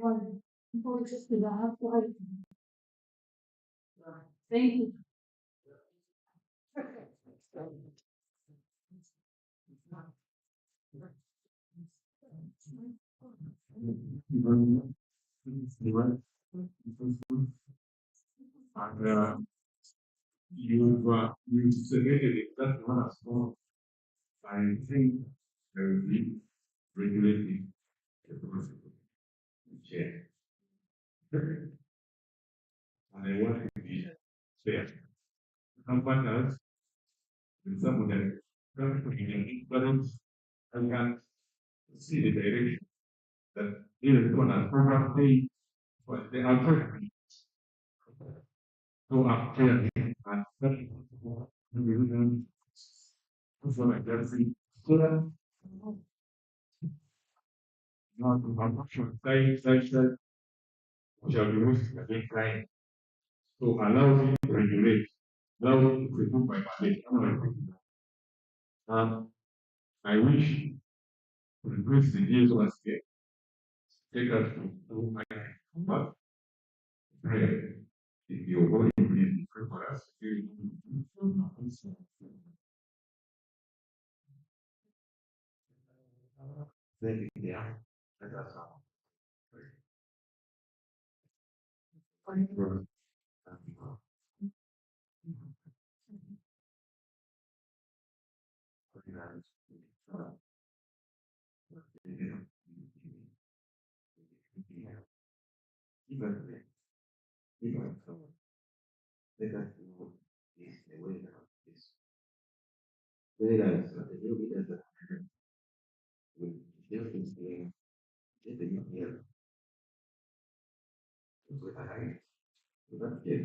And you've submitted exactly what I saw. I think there will be regulating the process of chair. And I want it to be fair. Someone else with someone else balance and can see the direction that either one are probably what they are trying to up clearly and very so like that's the so not I'm not sure that shall be used against client. So allow me to regulate, allow me to remove my mandate. I wish to replace the years once again. Take us to my but prayer. If you're going to be pray for us, then yeah, let us pray. Even so, let us know this the way that this. Whereas the new leaders that will just saying, let the new year, so that I do not get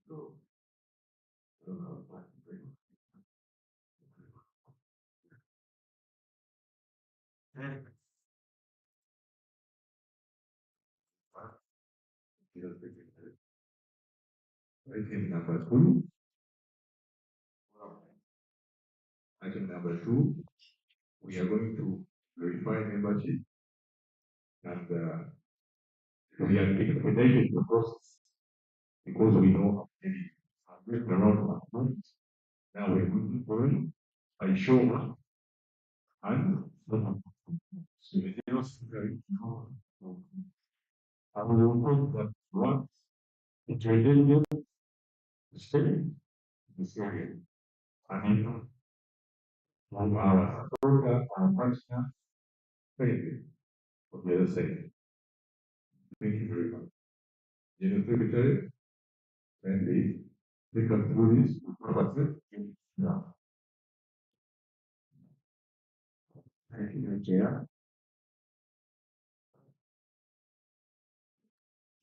so what to bring. And you know, item number two. Item number two, we are going to verify membership and we are expediting the process because we know maybe around 1 month. Now we're looking for it. I show up and so the deals very I will report that once the trading stay this area. I mean, from our program, our partner, trade for the other side. Thank you very much. General Secretary, and the come through this process. Yeah. Thank you, Chair.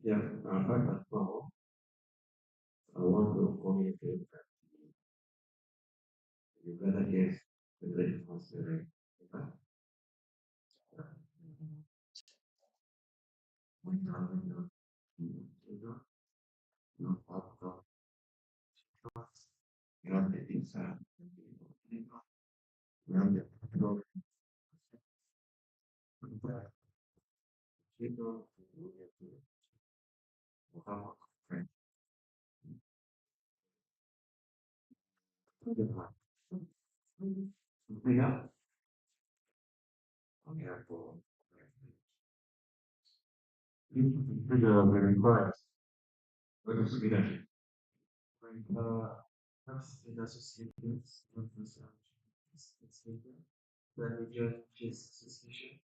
Yeah, as well, I want to communicate that Uganda is the great considering we know no outcome. You have the inside. You have the control. People, friend. Yeah. Okay, for the requires. What is it? Perhaps in associations, not association, the region chess association,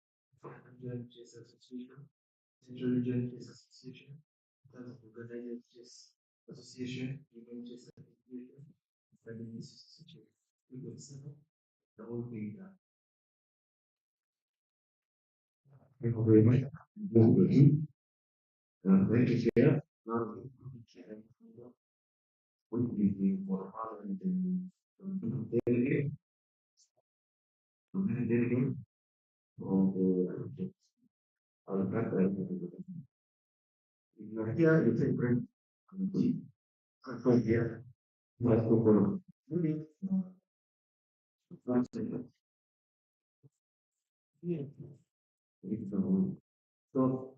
region chess association, central region chess association, organized chess association, human chess association, feminist association. We could settle the whole thing down. Thank you very much. Thank you, Chair. Now, we will be for other delegate, delegate, or here it's a great committee. So here, let's go for one second. So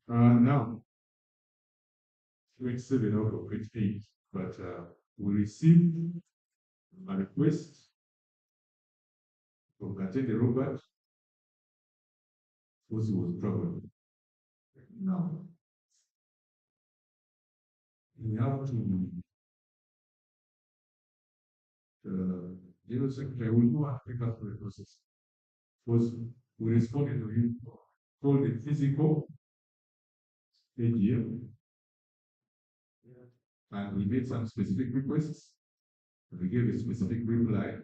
Now, 27 out of 28, but we received a request from Katende Robert, who was traveling. Now, we have to, General Secretary will go and take us through the process. Because we responded to him, called the physical AGM, and we made some specific requests. We gave a specific reply.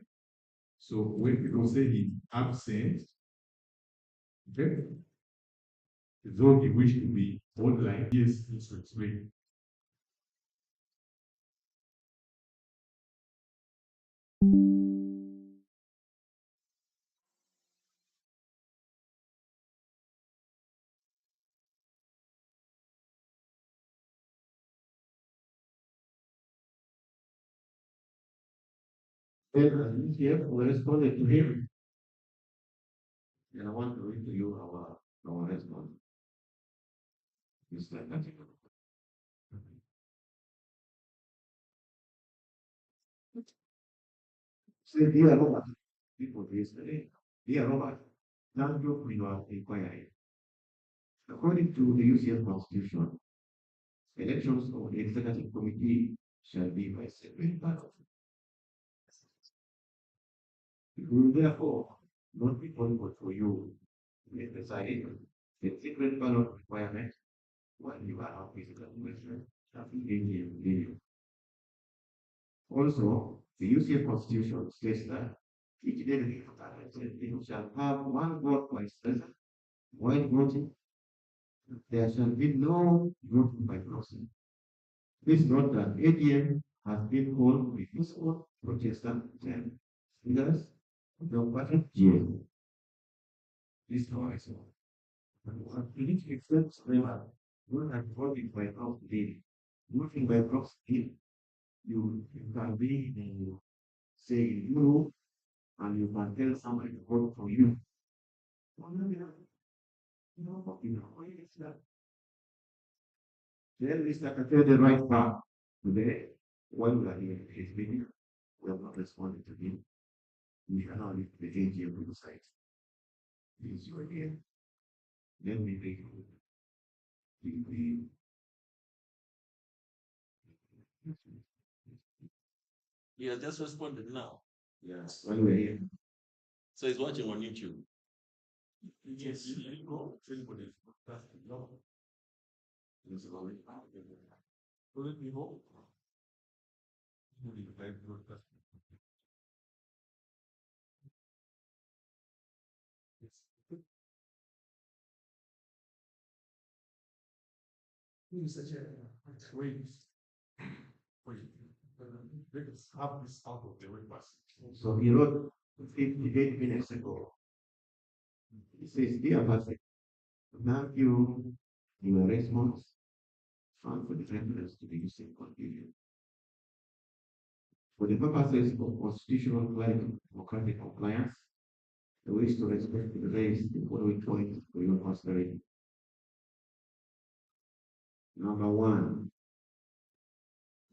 So when people say he's absent, okay, though he wished to be online, yes, he's to explain. Then here we responded to him, and I want to read to you our response. It's like that. Say, dear Robert, people yesterday, dear Robert, thank you for your inquiry. According to the UCF Constitution, elections of the executive committee shall be by separate ballot. It will therefore not be possible for you to exercise the secret ballot requirement while you are on physical election having video. Also, the UCF Constitution states that each delegate shall have one vote by present. While voting, there shall be no voting by proxy. Please note that AGM has been called with peaceful Protestant and leaders of the party GM. This noise. We need to explain disclaimer. Not that voting by proxy. Voting by proxy, you can be in, say, in Europe, and you can tell somebody to vote for you. Well, no, why is that? There is like I tell the right path today. While we are here in his meeting, we have not responded to him. We are now leave the AGM to the site. Please, you again. Let me make the He has just responded now. yes, while we're here. So he's watching on YouTube. Yes, you go. Everybody, that's the law. It's already let me hope. It's such a way. Let us have this out of the way first. So he wrote 58 minutes ago. He says, dear Pastor, thank you for your response and for the reference to the using confusion. For the purposes of constitutional clarity and democratic compliance, I wish to respectfully raise the following points for your consideration. Number one,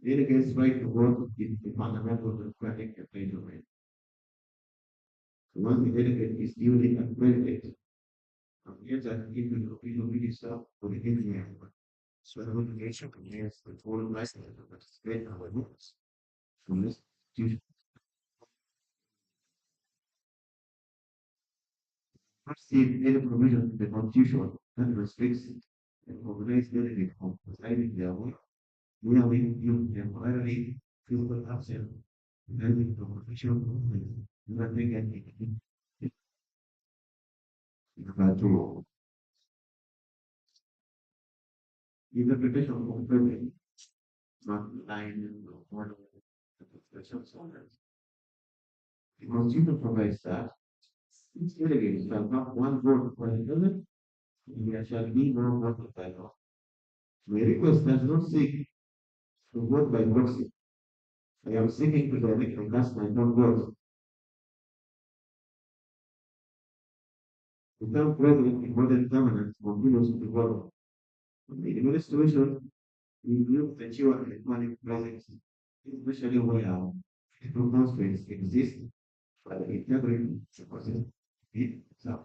delegates' right to vote is the fundamental democratic entitlement. So once the delegate is duly accredited and entered into the official register for the AGM, so the obligation begins the full license to participate in our votes from this institution. First, see any provision in the Constitution that restricts an organized delegate from presiding their vote, merely you temporarily physical absent, then the official movement, nothing can be number two. Interpretation of permit, not line or special standards. The Constitution provides that each delegate shall have one vote for the delegate, and there shall be no vote by law. My request does not seek to vote by proxy. I am seeking to direct and cast my own vote. The term president in modern governance continues to evolve. The administration includes the ensure electronic presence, especially where physical constraints exist for the integrity of the process itself.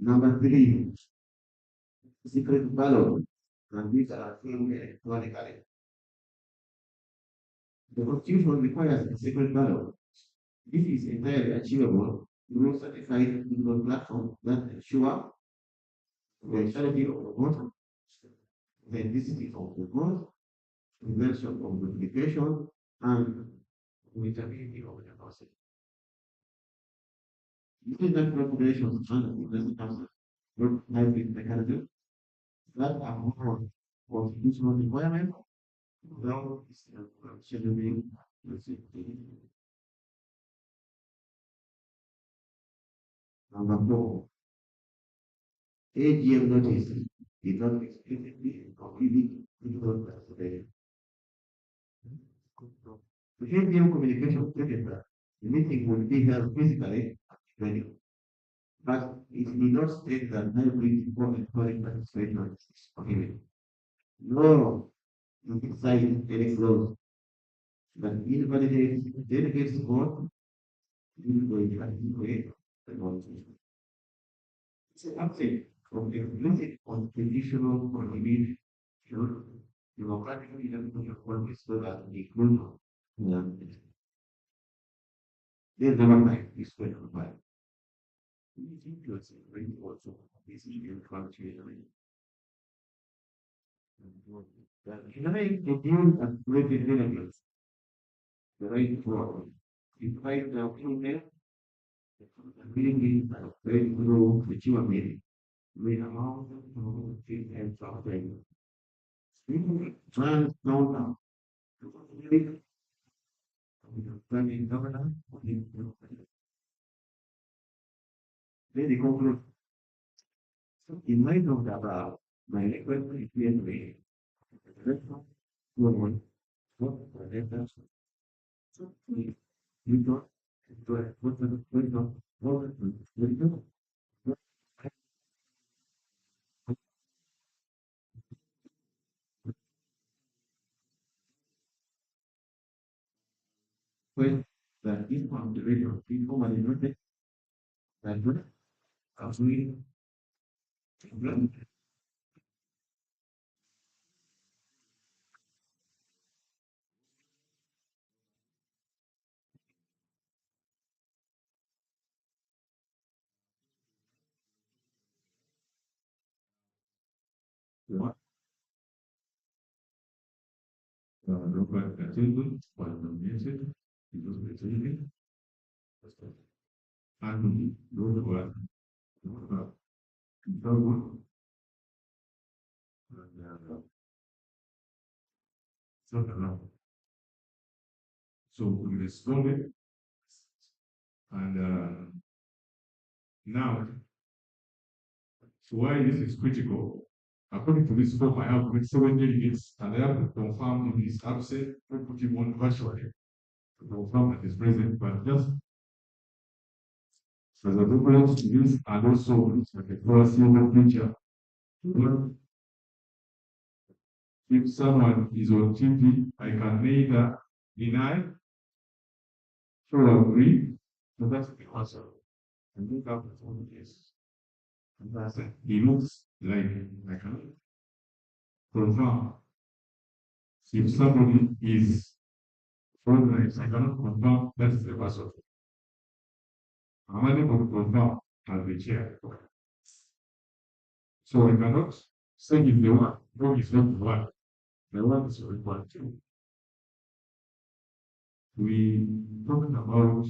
Number three, secret ballot, and these are filled electronically. The Constitution requires a secret ballot. This is entirely achievable through certified legal platform that ensure the integrity of the vote, the authenticity of the vote, prevention of duplication, and readability of the process. Using that regulations and the present council work hybrid mechanism that are more constitutional requirement, though it's scheduling number four. AGM notice did not explicitly prohibit legal participation. To help you communication together, the meeting will be held physically at the venue, but it may not state that hybrid important foreign participation is prohibited. No inside any clause that invalidates delegates vote in way the constitution. It's an update from the explicit constitutional prohibition democratic freedom to always so that the group there's the one like this way of life. We think it's very also this is your country that uniting the views and creative delegates, the right for invite the female, really very grow which you are made. We amount to think and something. Trans don't know. Planning governor, very conclude. In light of that, my request is clearly woman, what letters, you don't, what the, when that is from the radio, people when you know that good, we want look at the table, what the music, it was basically, and those were double, and so so we responded, and now, so why this is critical? According to this form, I have with 7 delegates, and I have to confirm if he's absent, or put him on virtually to confirm that he's present, but just as a reference to this, and also like a foreseeable future. If someone is on TV, I can neither deny or agree, so that's the answer. And look up the phone case. And that's it. He looks like I can confirm. If somebody is organized, I cannot confirm that's the person. I'm unable to confirm as the chair. So I cannot say if the one, no, it's not the one. The one is required to. We talked about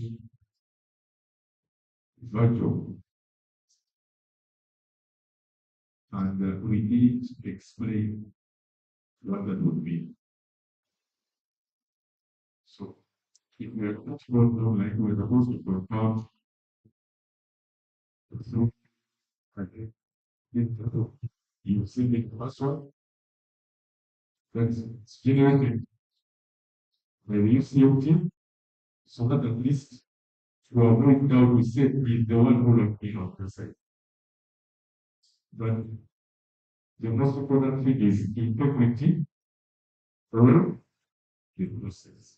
virtual, and we need to explain what that would be. So if we are not sure, like we're supposed to confirm, so I think you send it password that's generated by the UCOT, so that at least to avoid doubt, we say is the one who logged in on the site. But the most important thing is integrity or the process.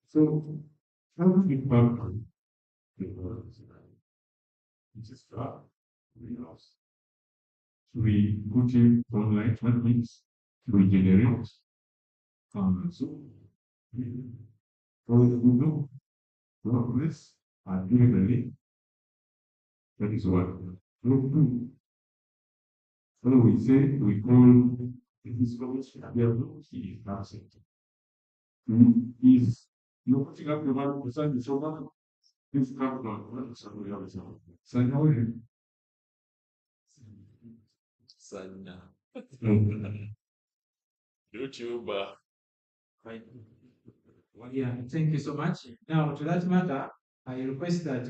So, how do we back the words? Which is we lost. We put it online, that means we generate. So, we Google progress and delivery. That is what we do. So we say we call this information available is absent. Is you're putting up the 1% is over, this comes on 1% reality. So now Sana. YouTube. Right. Well, yeah, thank you so much. Now, to that matter, I request that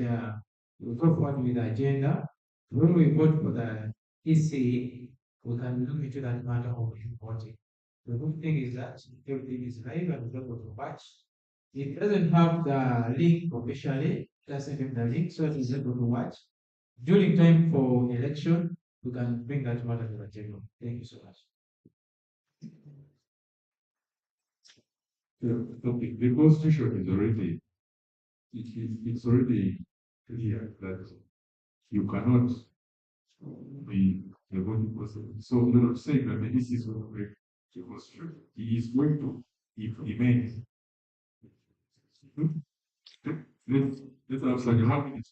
we go forward with the agenda. When we vote for the EC, we can look into that matter of voting. The good thing is that everything is live and you're able to watch. It doesn't have the link officially, doesn't have the link, so it is able to watch. During time for election, we can bring that matter to the table. Thank you so much. The constitution is already it's already clear that you cannot be the voting person. So you're not saying that the EC is going to break the constitution. He is going to implement. Let's answer the habit.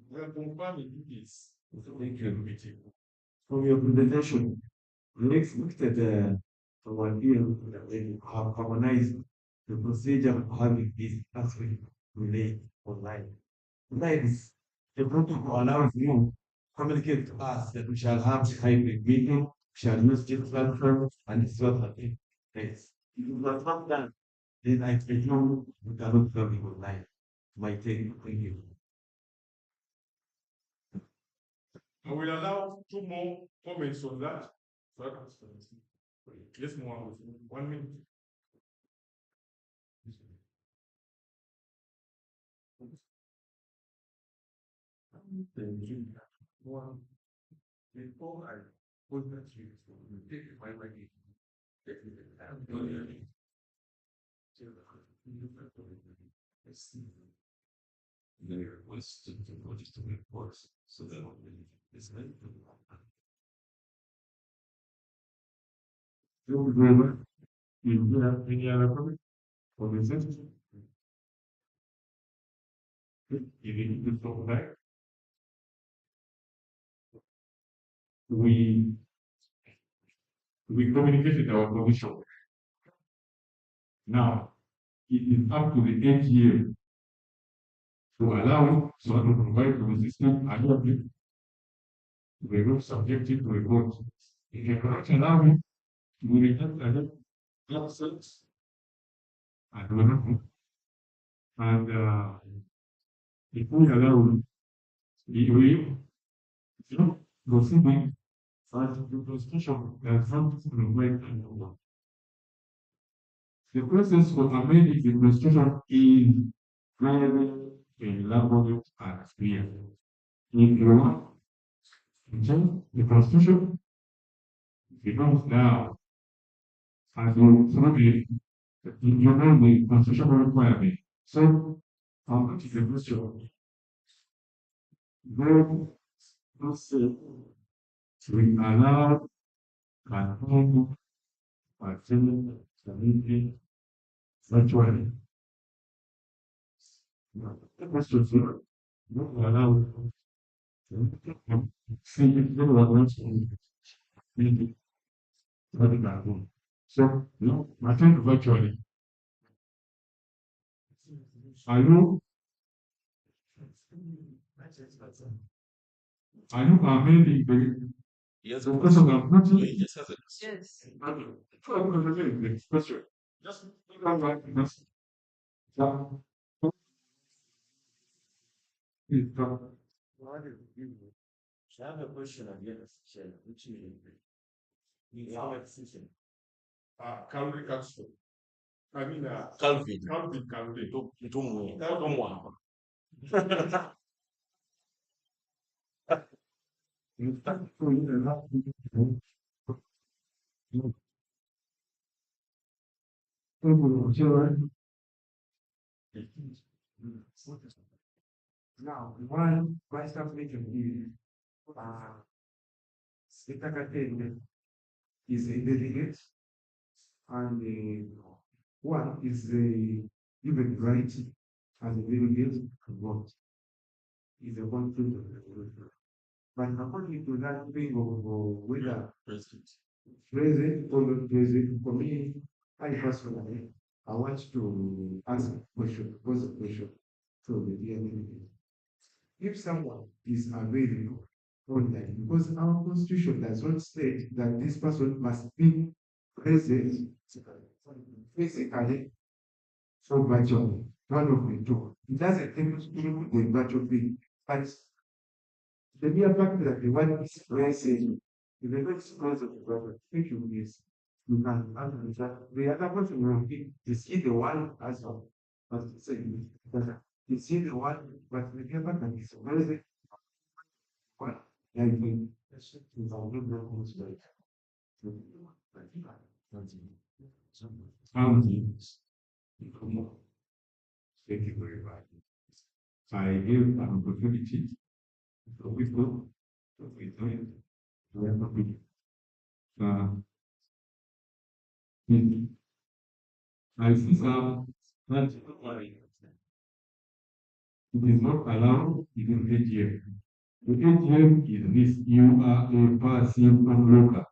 We are confirming this. Thank you, meeting. From your presentation, we expected our ear to have harmonized the procedure of having this aspect relay online. Next, the protocol allows you to communicate to us that we shall have a hybrid meeting, we shall use this platform, and this is what happened. Next, if you have not done, then I presume we cannot have it online. My take, thank you. I will allow two more comments on that. Let's move on with 1 minute. One, before I put that you take my money, there was to project to reports, so that is not. You have any other comment? For the sentence? You need to talk back. We we communicated our position. Now it is up to the AGM to allow so to provide the system and to remove subjective to a vote. If you cannot allow it, we reject the absence and we not. And if we allow it, we will proceeding and the constitution that comes to the right and the law. The process for amending the constitution is very elaborate and clear. If you want to change the constitution, it comes now and you through you know the constitutional requirement. So I'll put it in this question. Then process to allow and hold attending the meeting virtually. The question is not allow see if anyone wants to meet rather than home. So no, attend virtually. Are you amending the Yes, the question I'm putting? he just has a Yes. The question. Just come back to this. I have a question again, Chair, which we have a decision. Calvary Council. I mean, Calvin. Calvin. Don't want. Now, one vice meeting is Secretary is a delegate, and one is the human right as a delegate to vote. Is a one thing of the resolution. But according to that thing of whether present or not present, for me, I personally, I want to ask a question, pose a question to the DNA. If someone is available online, because our constitution does not state that this person must be present physically or virtually, one of the two. It doesn't include the virtual thing, but The mere fact that the one is expressing, if the one express of the problem, thinking is you can answer that. The other person will be to see the one as well. But say that you see the one, but the mere fact that it's expressing one, I think that's it. It's all good work is right. Thank you very much. I give an opportunity for people to be doing to have a good meeting. I think that it is not allowed in AGM. The AGM is this, you are a passive onlooker.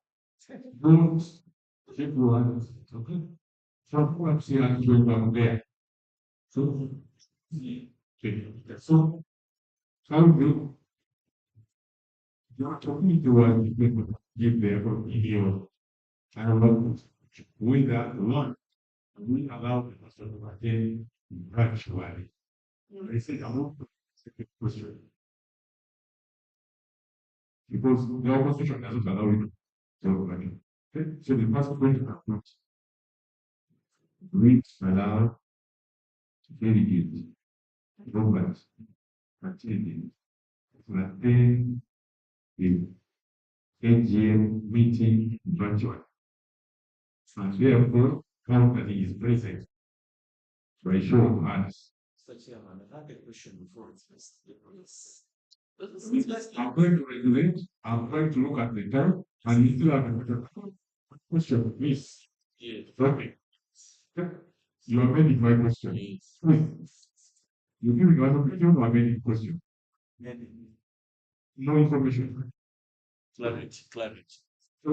Don't take your hands, okay? Some say I'm going down there. So, so how do you are talking to one people give their opinion? I want with that one, we allow the person to attend virtually. I say, I'm not question because the opposition doesn't allow you to work. Okay? So the first point approach, we allow delegate government attending to attend the AGM meeting virtually. And therefore, company is present by show of hands. Such a man, I had a question before it's I'm going to regulate, I'm going to look at the time, and you still have a question, please. Yes. Okay. You are making my question. You give me one question, you are making question. No information. Clarity. So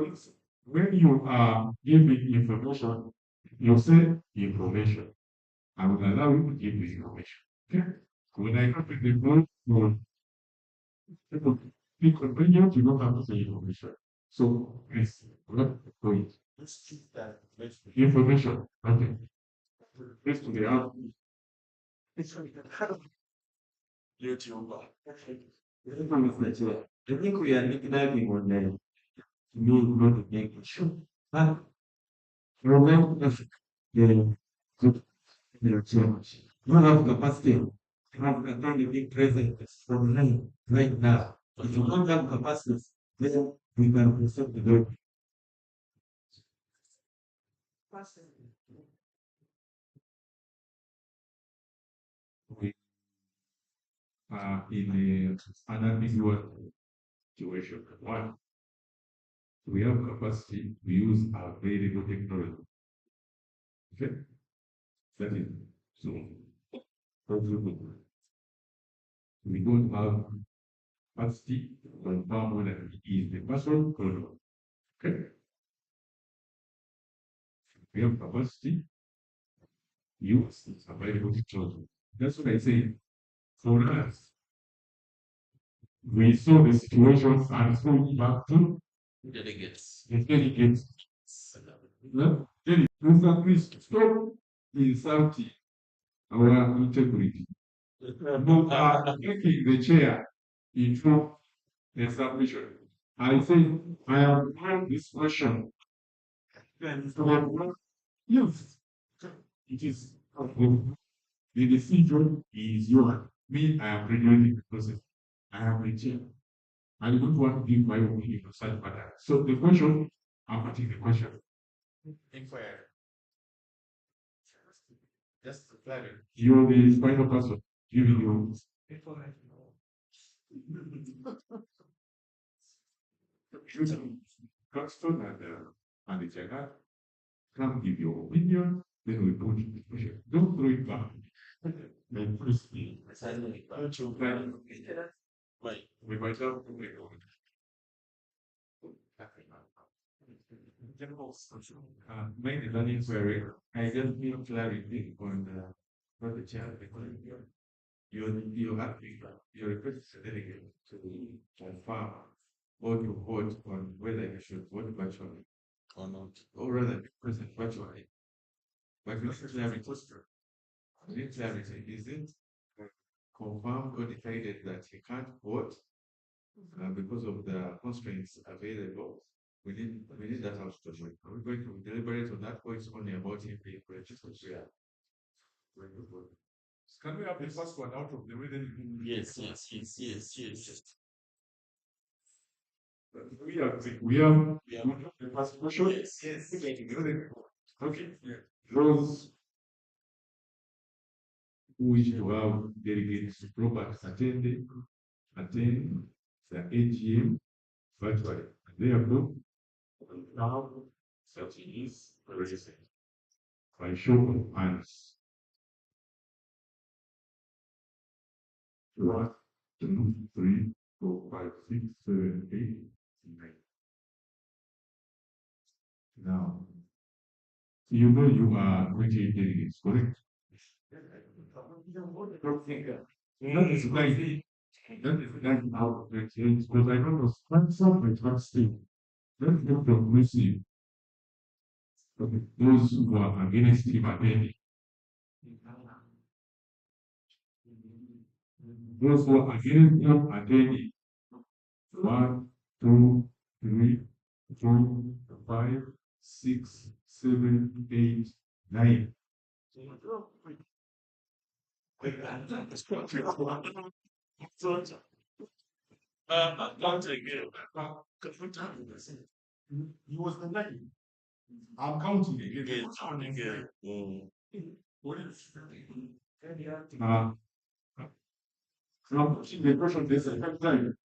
when you are giving information, you say information. I will allow you to give the information. Okay? When I come to the board, you will be convenient, you don't have to say information. So please, what the point? Let's keep that. Information. Okay. Please to the out. YouTube. I think we are igniting on the new growth make sure. But remember the good change. You have capacity. You have a big presence online right now. If you don't have capacity, then we can present the growth. We are in an ambiguous situation. One, we have capacity to use available technology. Okay? That is so. We don't have capacity to confirm whether it is the person or not. Okay? We have capacity to use available technology. That's what I say. For us, we saw the situation and so back to Delegates. the delegates. No? Please stop insulting our integrity. But taking the chair into the submission. I think I am on this question. Yes, it is. The decision is yours. Me, I am regulating the process. I am the chair. I don't want to give my opinion on such matter. So the question, I'm putting the question. Inquire. Just to clarify. You're the final person. Giving you. Constant and the checker. Come give your opinion, then we put it in question. Don't throw it back. Then please be. Wait. We might have to make make the learning query. I just need clarity on what the chair you have your request a delegate to confirm or to vote on whether you should vote virtually Or not. or rather be present virtually. But not clarity. Need clarity. Is it confirmed or decided that he can't vote because of the constraints available, we need that house to join. Are we going to deliberate on that, or it's only about him being registered? Yeah. Can we have the first one out of the way? Then Yes. We have the first question. Yes. Okay. Those who wish to have delegates to proper attend the AGM virtually. Therefore, now that is registered by show of hands. One, two, three, four, five, six, seven, eight, nine. Now, you know you are 28 delegates, correct? That is like out of 28, but I don't know, some with one state. Let's go from receive those who are against him attending. Those who are against him attending. One, two, three, four, five, six, seven, eight, nine. Count again. He was the nine. I'm counting again. What is Uh, now, the question is a time.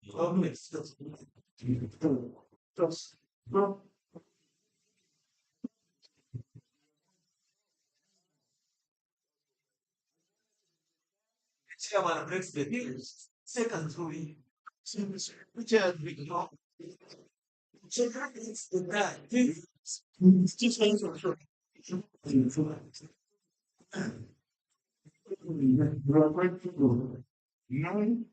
Chairman breaks the news. Second three. Which are big no. Check is the guy. It's just one for sure. You are going to go. Nine,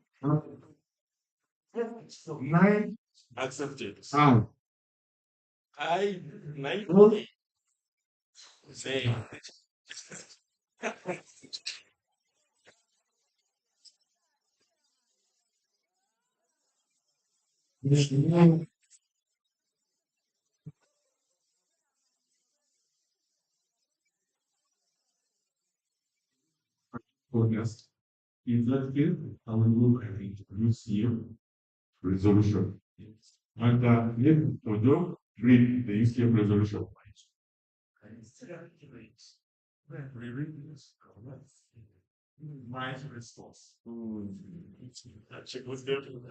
nine, accepted? out. I nine say August. In that case, I will look at introduce you resolution. And if although read the UCM resolution. we read this. My response. Check with them.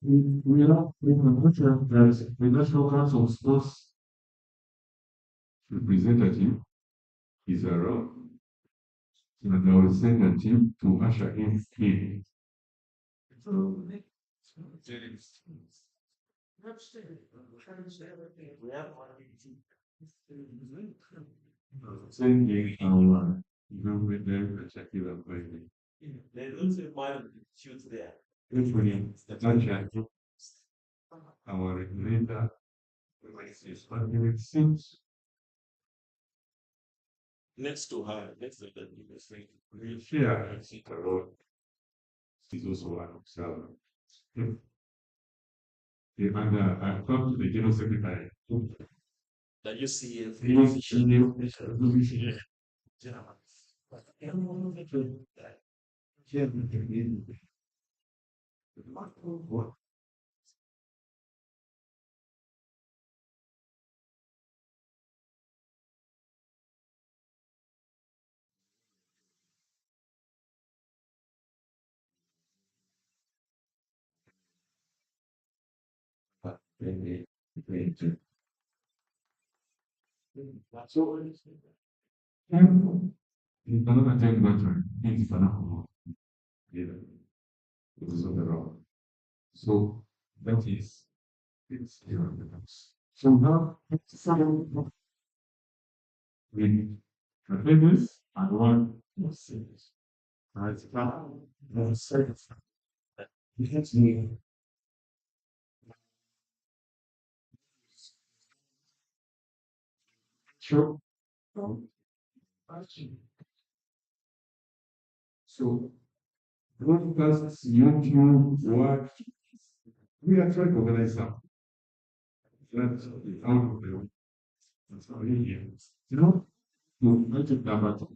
We are in the future, there's the National Council of Sports representative is around, and I will send a team to usher him in. We have one. Sending our government executive appointment. They don't say why shoot there. Usually, the contract, our regulator, is 5 minutes. Next to her, next to the thing. We share a seat alone. Is also an observer. And I talked to the general secretary. That you see if He was resolution. What? So, you cannot attend virtually. Things cannot go. Yeah, it is on the road. So that is it's here on the house. So now some with the famous and one was serious. As far as service, it has been true from action. So broadcasts, YouTube, what we are trying to organize some. That's the out of the that's how we here. You know, to make it number two.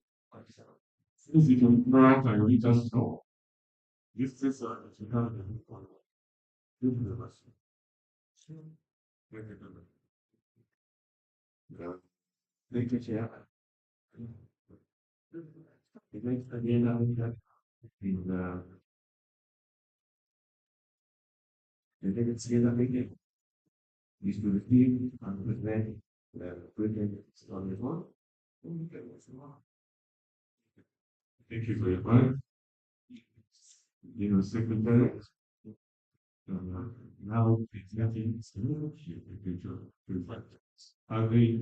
Easy to write and read us know. This is you have the one. This is the lesson. Make it number. Yeah. Make it yeah. It makes again that in the it's again again. Is to repeat and present the written on the one. Thank you very much. You know, secretary. Now it's getting solution in the future to reflect. Are they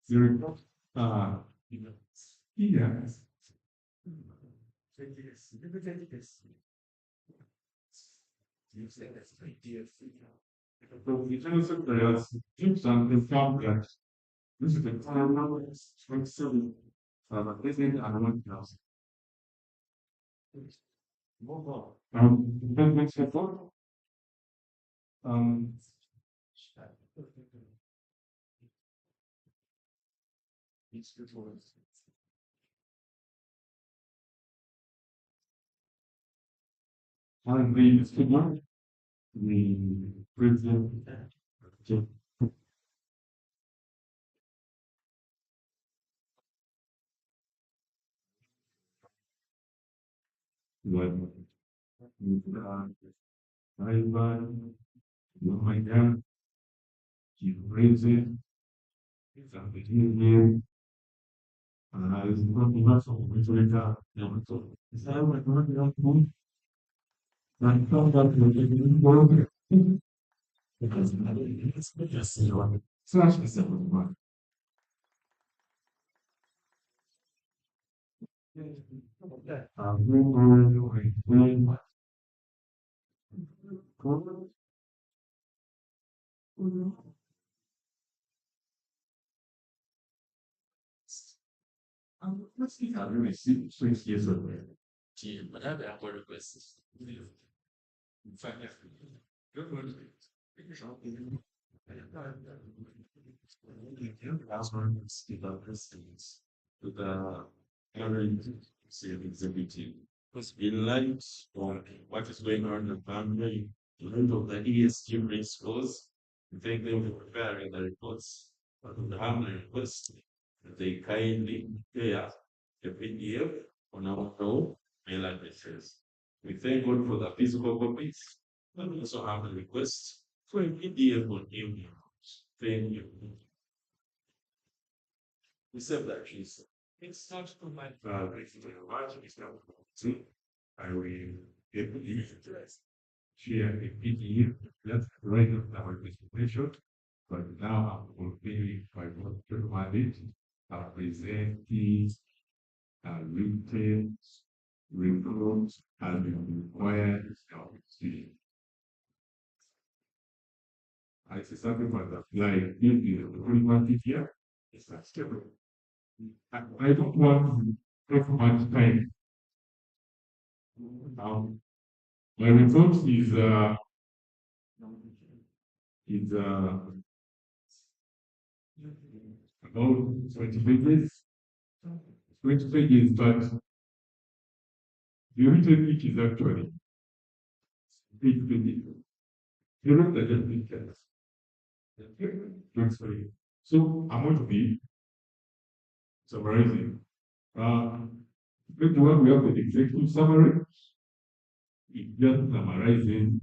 zero? Yes. So the general secretary has tips and informed that this is the time now, it's 27, this is another class. Then next report, um, it's good for us. And the speaker, the president, what, Ivan, my dad, he prays it, it's a big name, it's not much of a later, so it's how I got the outcome. I thought that we didn't work because it's just such a simple one. We were doing let's see how we see 6 years ago. Gee, but I have a request. In fact, good one. To the current executive was enlightened on what is going on in the family, learned of the ESG principles, thank them for preparing the reports, but on the family request that they kindly share the PDF on our own mail addresses. We thank God for the physical copies, but we also have a request for a PDF on email. Thank you. We serve that trees. It's not to my basically a large example. See, I will get the address. Share a PDF that's right of our presentation. But now I'm fulfilling my mandate. I present these written reports and required students. I see something from the fly. You want it here? It's not stable. I don't want to take much time. Um, my report is about 20 pages. 20 pages, but the written week is actually 8 pages. The rest are just pictures. Thanks for you. So I'm going to be summarizing. Maybe when we have the executive summary, it just summarizes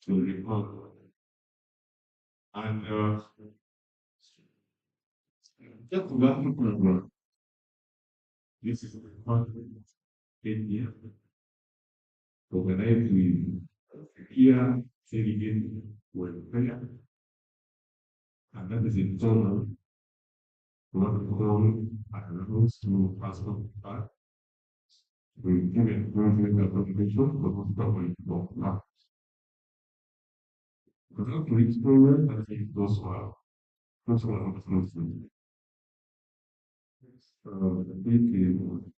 the report. And just one program. This is the report in here. organized with clear, segregated welfare, and that is internal protocol and rules to passport card. We give it movement application for properly for that. Without to experience, I think those were not mostly. I think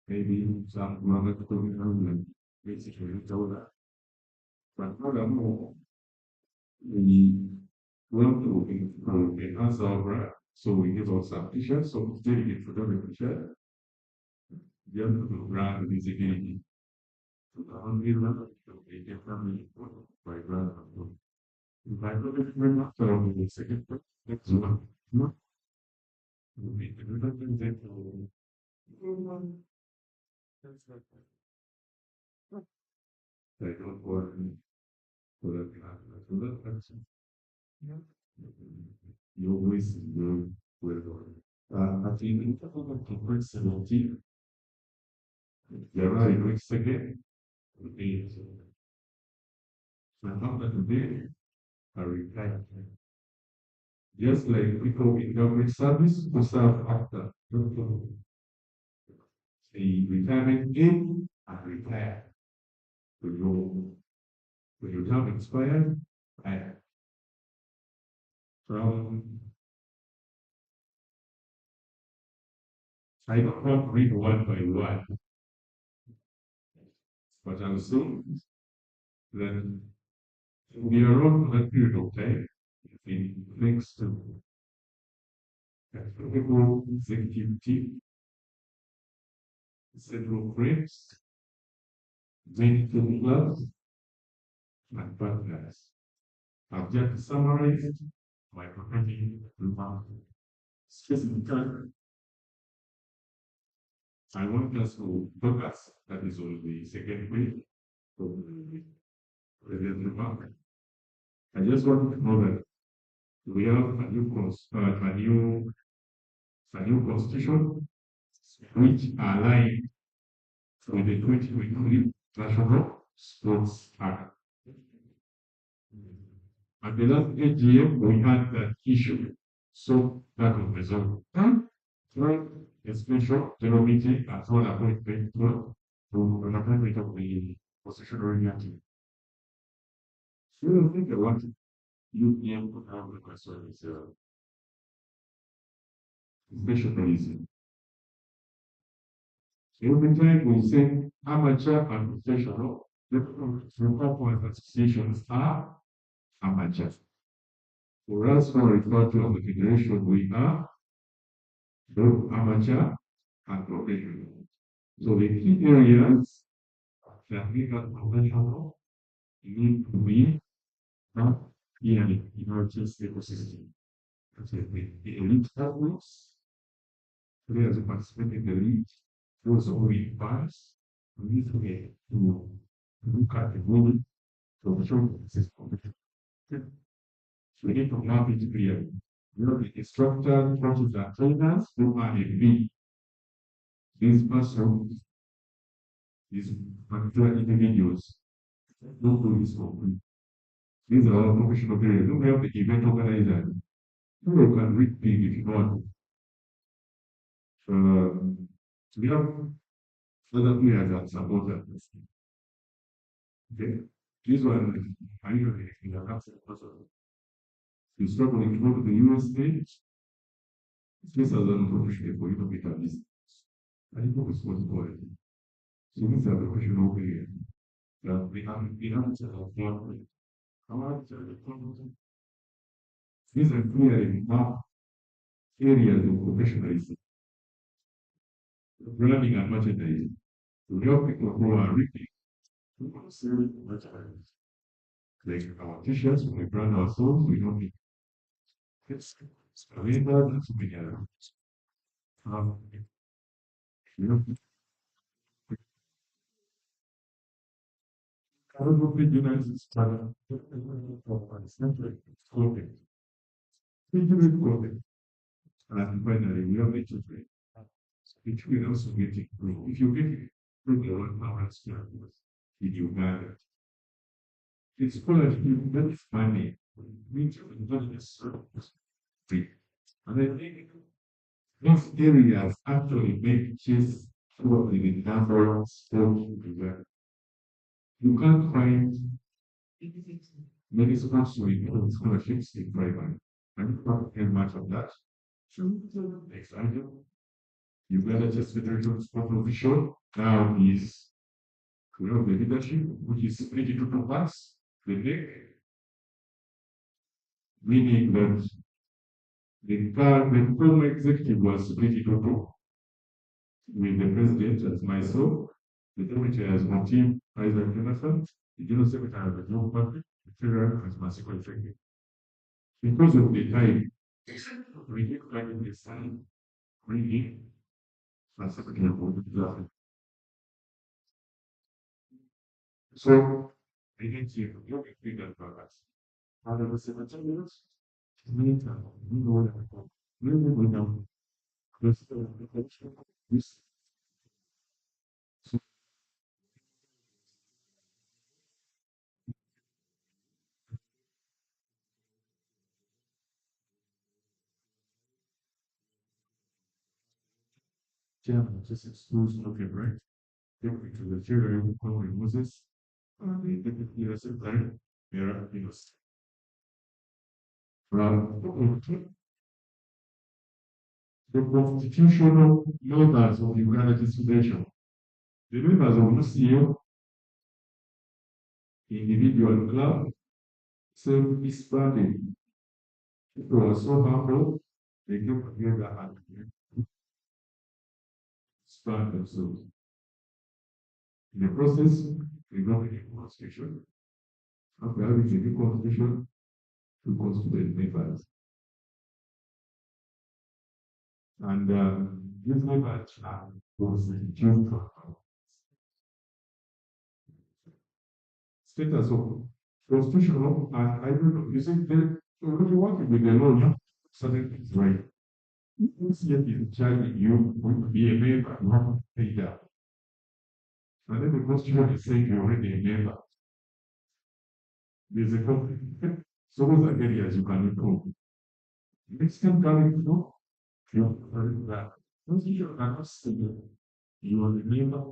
maybe some other program like basically told that. But furthermore, we want to enhance our brand. So we give out some t-shirts, so dedicated photography t-shirt, just to brand visibility. So the only one to make a family by brand. If I look at the second part, next one, no, we make the difference that I don't want for the class. Your voice is very well. At the interval of the 17, there are a week second, the and after today, I retire. Just like people in government service who serve after the retirement age and retire. When your term expired, I from I don't want to read one by one, but I'm saying that we are on that period of time, it thanks to the executive team, several friends, many clubs, and partners. I've just summarized my prophetic remark. Specifically, I want us to focus, that is on the second page of the previous remark. I just want to know that we have a new constitution which align with the 2023 National Sports Act. At the last AGM, we had that issue, so that was resolved. Right, a special general meeting at one appointment to an appointment of the constitutional meeting. So I think I want UPM to have the question is professionalism. Every time we say amateur and professional, the proper associations are amateur. For us, who refer to as the federation, we are both amateur and professional. So the key areas that make us professional need to be not in our just ecosystem. The elite athletes, players who participate in the league, those who we pass, we need to get to look at the goal to show this competition. We need to map it clearly. You know, the instructor, coaches, and trainers who are a B. These persons, these particular individuals, don't do this for free. These are all professional players. Don't have the event organizer. You can read big if you want. We have other players that support that. Okay. This one, I usually in the last person. You struggling to go to the USA, this is an professional for you to get a business. I think it's what's going. So these are the professional players. We have to have one. These are clearly map areas of professionalism. Branding and merchandising. We help people who are reading to sell merchandise. Like our t-shirts, when we brand ourselves, we don't need it's available and so many other. You know, I don't know if you guys is trying to clothing. Figurative clothing. And finally, we have nature trade. Which we also get it through. If you get it through the 1 hour experience, in Uganda. It's scholarship that is money. We don't necessarily free. And I think those areas actually make chess probably the number one sport in Uganda. You can't find many sports with scholarships in primary. And you can't get much of that. So, next item. Uganda Chess Federation sport official now is we have the leadership, which is split into two parts. The deck, meaning that the former executive was split into two, with the president as myself, the deputy as my team, Isaac Jonathan, the general secretary of the Joint Party, the treasurer as my secretary. Because of the time, we need to write the sign, reading, as secretary of the So, I need to look at bigger products. Out of the 17 minutes, meantime, we know what I call. Really, we know. This, this, chairman just excludes okay, right? Deputy to the chair, Honorable Moses, the deputy secretary, Mira Pinos. The constitutional members of the Uganda Constitution, the members of UCO, individual club, self-disbanded. People were so humble, they came together and disband themselves. In the process, we got a new constitution. After having a new constitution, to constitute members. And these members was reduced from status of constitutional, and I don't know, you think that when you work with the law, certain things right. If yet is charging you would be a member, you have to pay that. And then the constitution is saying you're already a member. There's a conflict. So those are areas you can improve. Next time coming to know, you that. Constitution cannot say you are a member.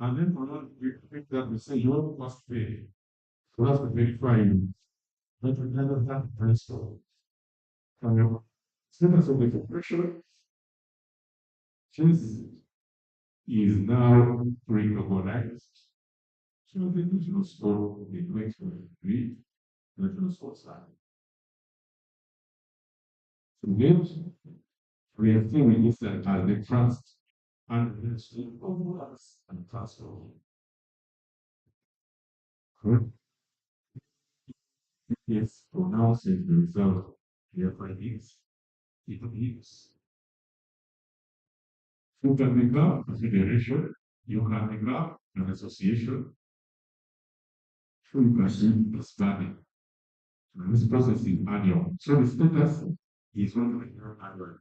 And then for that, we think that we say you must pay. For us to verify you. But we never have principle. However, status of the corporation since is now recognized. So the national store in 2023, national store side. So then we are still registered as the trust and the ministry of works and transport. Correct? Yes, pronouncing the result, therefore it is. It is. You can become a federation, you can become an association, so you can be expanding. And this process is annual. So the status is 1 year annual.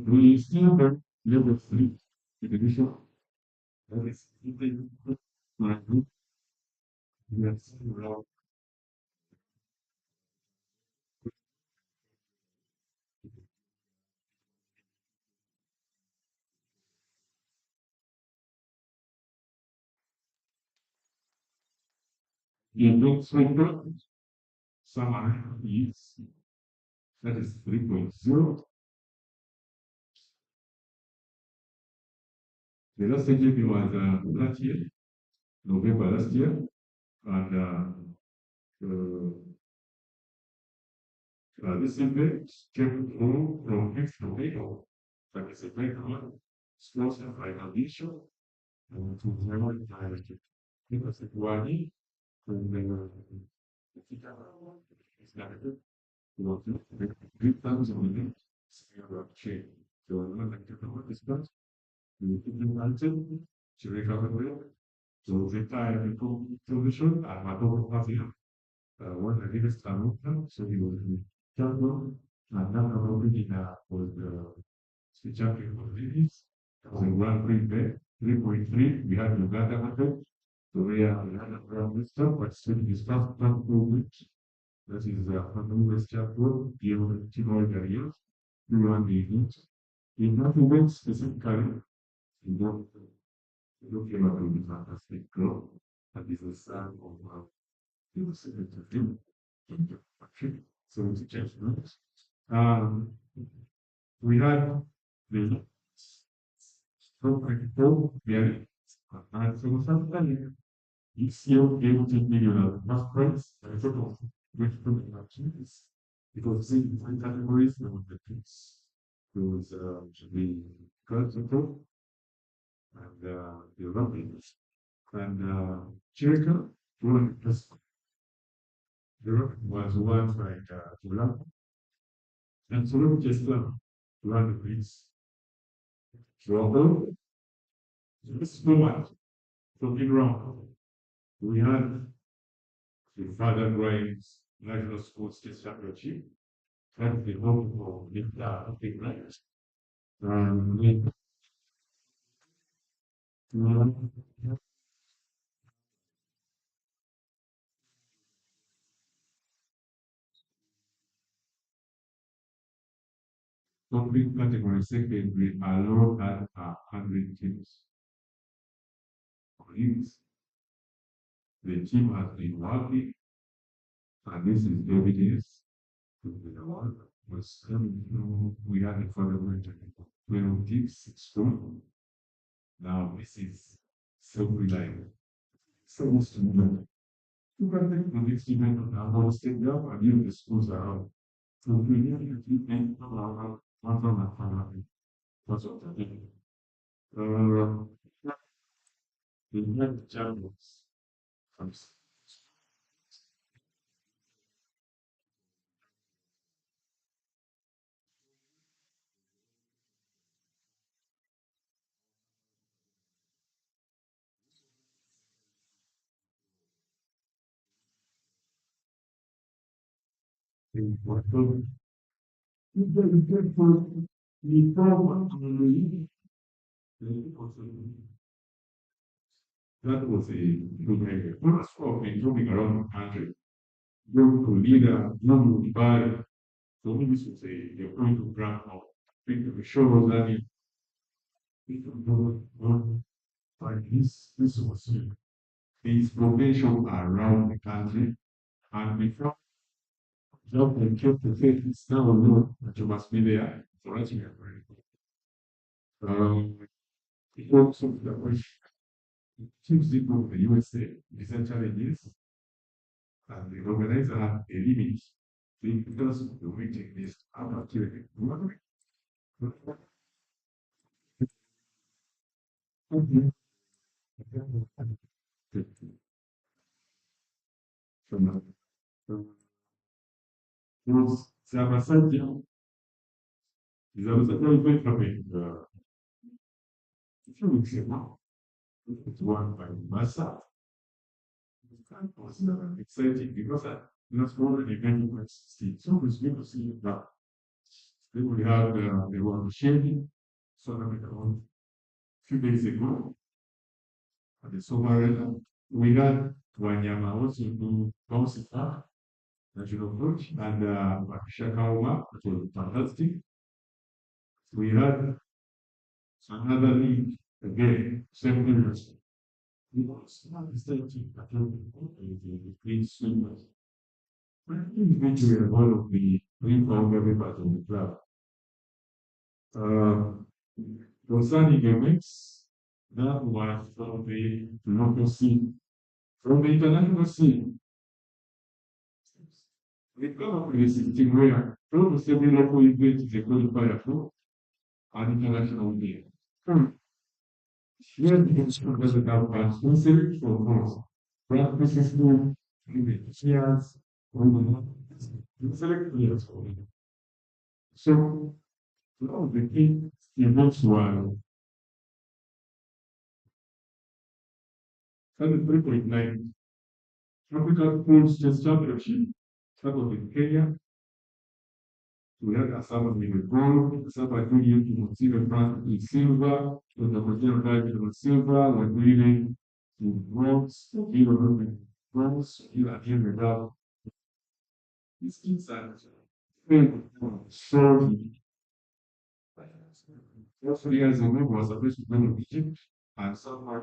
We still have level 3 federation. That is my group. We are still around the group center. Summary is that is 3.0. The last AGP was last year, November last year, and this event came through from 5th to 8th. That is a great one, sponsored by Alicia, and to German directed. Because it was from the teacher is directed to great times on the net, sphere of change. So I'm not like to know what this does. We keep them until to recover. So the time television and my whole party one of the biggest American, so he was with Jungle, and now already was the champion for ladies. It was a Grand Prix bet, 3.3. We had Uganda 100, So we had a problem stuff, but still we start from COVID. That is from West Chapel, the Timor areas, we run the events. In that event specifically, we don't look at the fantastic growth, and this is a sign of the second thing. So it's just nice. Um, we had the stroke control, very, and so something you still able to give you a rough price, a sort of which activities, because in different categories, there were the things, there was the curve control, and the rubbings, and Jericho, one was one by Tulap, and Tulap just run the police. So, this is too much. Something wrong. We had the Father Graves National Sports Championship, and the home for big players. We complete category second, we allowed at 100 teams. Colleagues, the team has been working, and this is evidence to the world. Was we had a fundamental 12 teams strong. Now this is so reliable. So much to know. You can take the next event on our state level and you the schools around. So we really think about one from our family. What's up to them? The United Champions. From what we get for the form that was a good idea. First of moving around the country, go to leader, go to body. So maybe this was a point of grant of people show that people don't like this was his potential around the country and before job and kept the faith is now known that you must be there for writing a very it also the which teams did go to the USA, the challenges, and the organizer had a limit because of the waiting list after killing very coming a few weeks ago. It won by Massa. It was exciting because I not more than event was see. So it's good to see that. Then we have the one sharing tournament on a few days ago at the Somarela. We had Wanyama also do bouncing park, national coach, and Shakauma, which was fantastic. We had another league again, same years. We was not the same team that the green swimmers. I think eventually one of the rebound everybody in the club. Uh, concerning the mix, that was from the local scene. From the international scene, we come up with a system where almost every local event is a qualifier for an international game. Here the school doesn't have a sponsor for both. Practice school, cheers, select players for it. So, now the key events were 3.9 Tropical Food States Championship. That was in Kenya. We had Asaba with gold, Asaba Junior to silver, France with silver, the Brazilian guy with silver, like winning once you once you are here without these things are so just 3 years ago was supposed to go to Egypt and somehow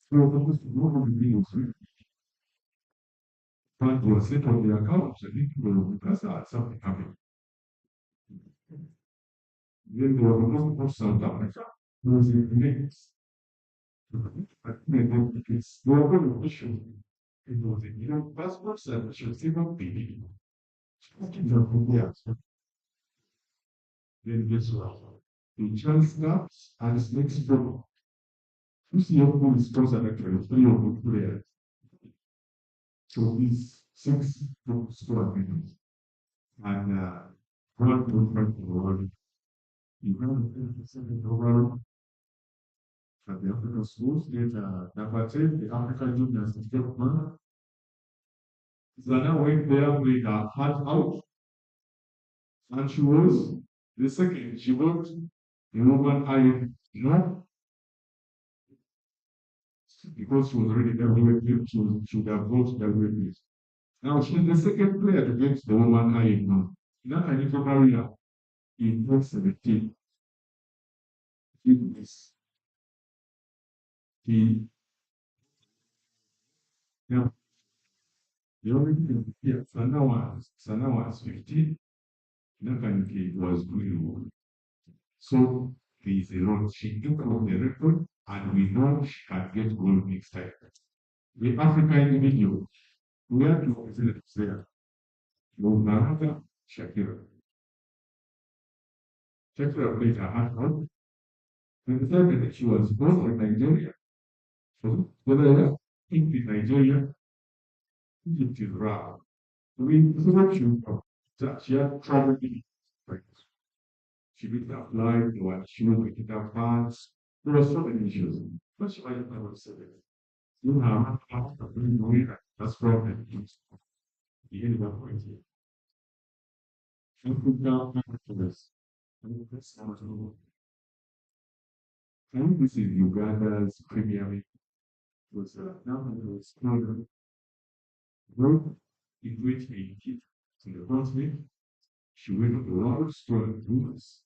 we were supposed to go to the videos but was set on the account I think because something happened. Then they were supposed to post South Africa. It was in the mix. But then it's they were going to issue it was in passports and should still not be then guess what? The chance gaps and its next problem. You see your phone is sponsored actually, three of the players. So these six score agreements. And one to fight the world. You have to send it over at the African schools, get number 10, the African Junior Development. Zana went there with her heart out, and she was the second. She got the woman I know because she was already WFP, she would have got WFP. Now she's the second player to get the woman I know. That I need to marry her in 2017. This he now the only thing here, Sana was 15, Nakaniki was doing so there is a lot. She took off the record and we know she can get gold next time. The African video, we have to visit there. Narada Shakira. Shakira played her heart out. And the fact that she was born in Nigeria. So whether in Nigeria, Egypt is rare. I mean, so much that she had traveled in. Like, she didn't apply, there were issues with her pants. There were so many issues. But she might never said it. You have a really weird. That's problem. The end of point here. Africa activists. I think this is Uganda's Premier League. Was now it was group in which a kid to the country, she went a lot of strong rules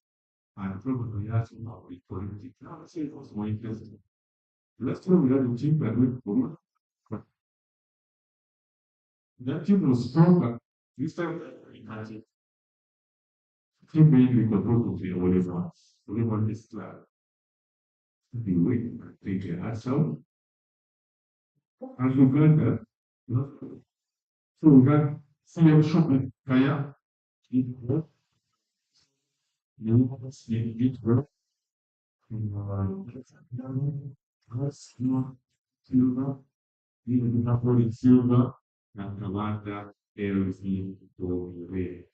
and probably has about the politics. Now, let's say it was more interesting. Let's go with that team that went forward. But that team was stronger. This time, imagine. Team mainly controlled of the Oliver is the way they get herself. And Uganda, so Uganda, CM Shopping, Kaya, it work, you see it work. Silva, il Napoli Silva, la Cavata, LC, dove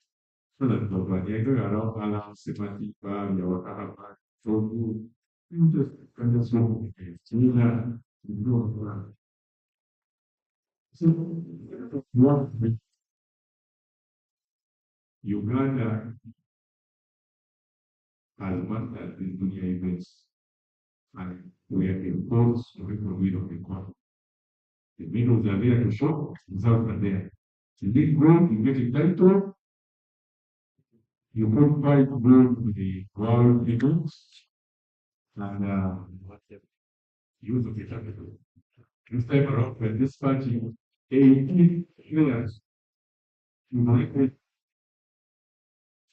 sono compagnia gara alla sepatica, Yawaka, Togu, just kind of small, China, so what with Uganda has one that the dunia events and we are imposed to the middle of the economy. The middles are there to show, results are there. You did growth, you get a title, you put five gold to the world eagles, and use of the capital. This time around, when this party, 18 players, you might make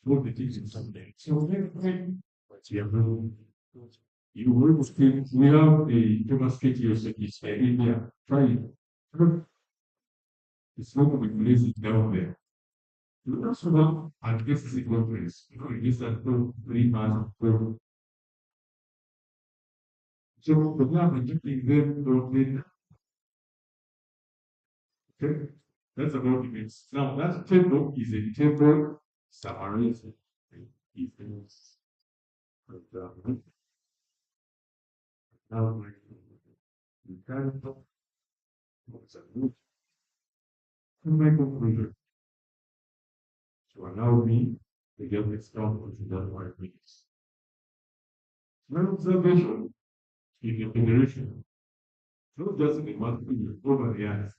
all the things in Sunday. So, but you have you will still, we have a demonstrate yourself is in there. Try it. It's not going to be lazy down there. You also have and this is a conference. You know, it is a 3 months. So the plan is keeping them to okay. That's about the mix. Now that table is a table summarizing the events. But now we can what's a good to make a conclusion to allow me to get this done with the 1 minutes. Observation in the federation, not just in the monthly over the years,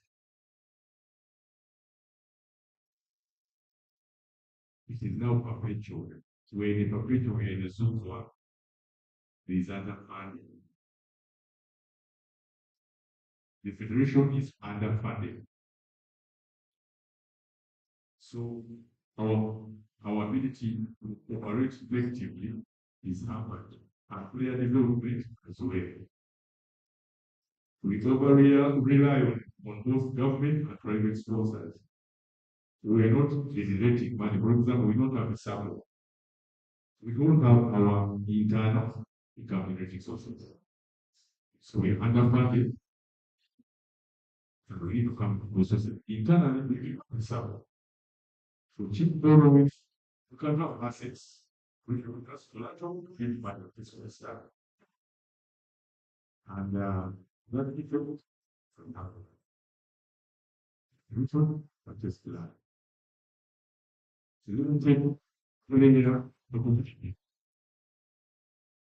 it is now perpetual. So when the perpetual in the Zoom one, there is underfunding. The federation is underfunded. So our our ability to operate effectively is hampered, and player development as well. We rely on both government and private sponsors. We are not generating money. For example, we don't have a supply. We don't have our internal income generating sources. So we are underfunded and we need to come to processes. Internally, we need to supply. So cheap borrowing, you can have assets which will just collateral to build money this will start. And that different from our mutual purchase plan. So you don't take linear opportunity.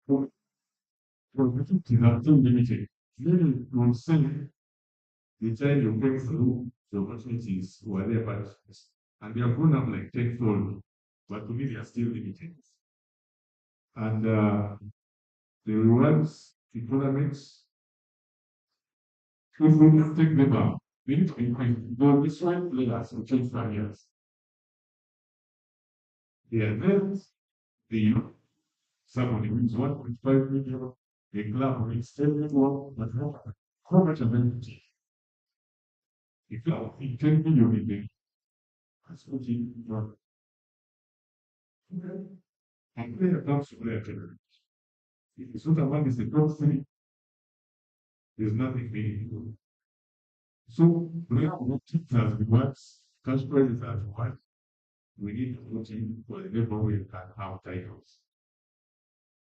For opportunity that too limited. Really, on selling, the time you break through the opportunities were there, but and they have grown up like tenfold, but to me they are still limited. And the rewards, the tournaments, if we don't take them up, we need to increase. Though this one players will change barriers. They are there, the somebody wins 1.5 million, a club wins 10 million, but how much ability? A club in 10 million in the that's what you want. And player comes to player category. If it's not among the top three, there's nothing meaningful. So we have teams as rewards, cash prizes as rewards. We need to put in for the level where you can have titles.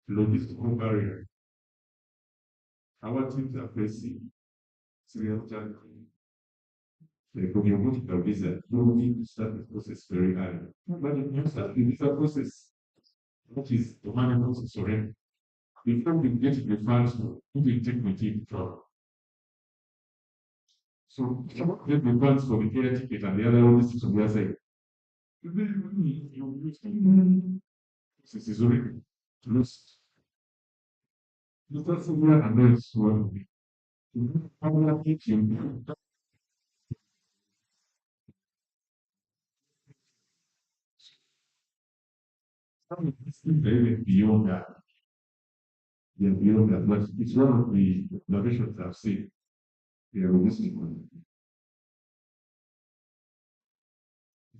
Logistical barrier. Our teams are facing serious challenges. Like when you're going to the visa, you need to start the process very early. But if you start the visa process, which is the money process already, before we get the funds, you will take my team trouble. So if you get the funds for the air ticket and the other logistics on the other side, you process is already lost. You start somewhere and then it's one. How will I teach you? Even beyond that, yeah, beyond that, but it's one of the innovations I've seen. Yeah, realistic one.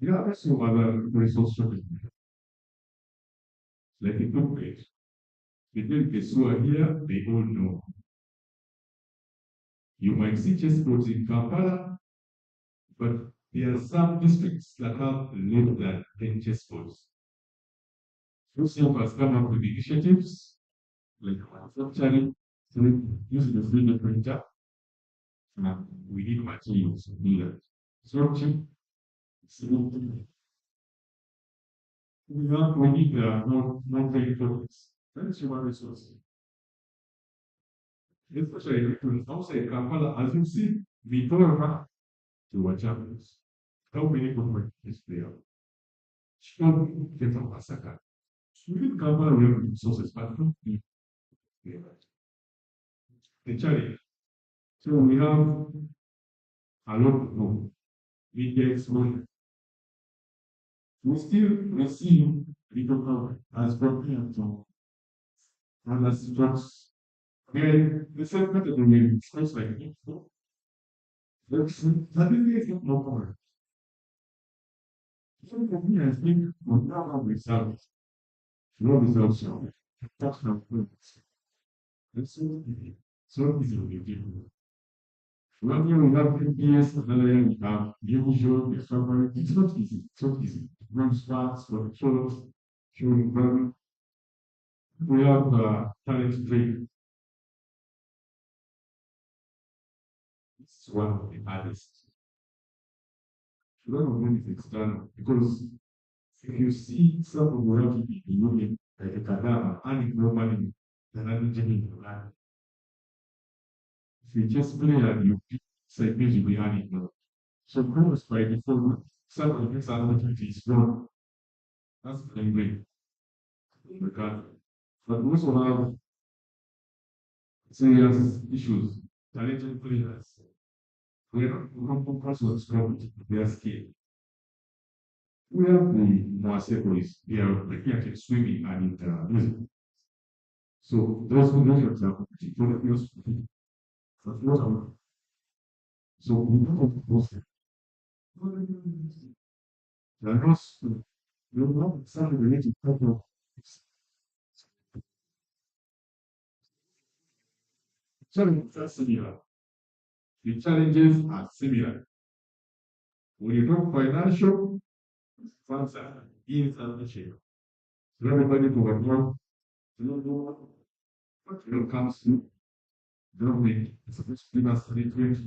Yeah, there's some other resource strategy, like a template. The templates who are here, they all know. You might see chess boards in Kampala, but there are some districts that have less than 10 chess boards. Those has come up with initiatives like manufacturing using the 3D printer. We need materials to do that. Sorting, we need more trade products. That is human resources. Especially outside Kampala, as you see, before to watch champions. How many government is there? Should get from Masaka. Within Kampala, we have resources, but not the challenge. So we have a lot of media exposure. We still receive little cover as compared to other stocks. The same category, stocks like info. Suddenly it's not covered. So for me, I think we now have results. No results now. That's not good. It's so easy. So easy to be given. One year we have PPS, another year we have usual discovery. It's not easy. It's not easy. Run stats, controls, showing value. We have talent training. It's one of the hardest. One of them is external because if you see some of the work in the union, like a Kadama, earning no money Then I didn't in the land. If you just play and you say music behind it, no. So chorus by default, some of the things are not is wrong. That's playing great. Because but we also have serious issues, challenging players. We are not comfortable with their skill. We have the Moasekois, they are looking at swimming and music. So those who know yourself, for the first, but what am so we know of those. They are not, they are not something related to challenges are similar. The challenges are similar. When you talk financial, funds are insufficient. So everybody to work, you know what comes to government is supposed to give us treatment,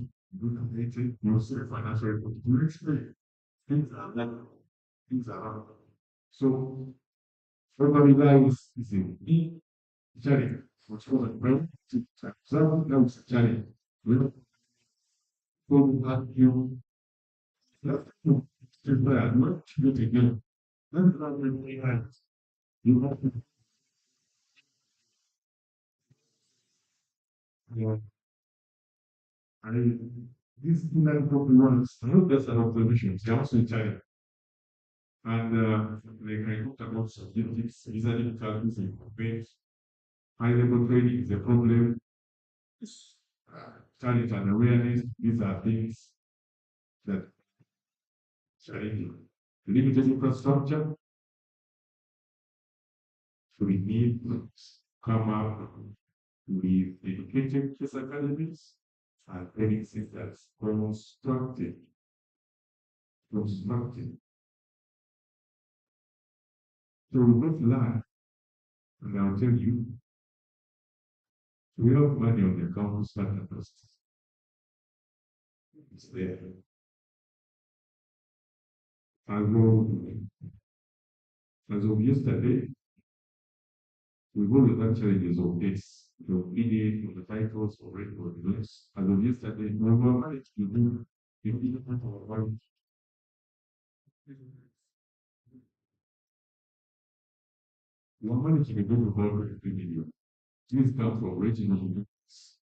good related, you see financial report. You explain things are like things are wrong. So everybody lies is a big challenge. Which was a very so that was a challenge. We don't go back you have to prepare not to do it again. That's not really right. You have to yeah. I this inland ones, not just an observations, they're also in China. And like I talked about statistics, usually challenges and complaints. High level training is a problem. Challenge and awareness, these are things that challenge limited infrastructure. So we need to come up with educated case academies and training systems constructed. So we both learn, and I'll tell you, we have money on the account to start the process. It's there. As of yesterday, we go with that challenges of this, the PD, the titles, or the links. As of yesterday, we were managed to do 50% of our work. We were managed to do about 3 million. This comes from regional units.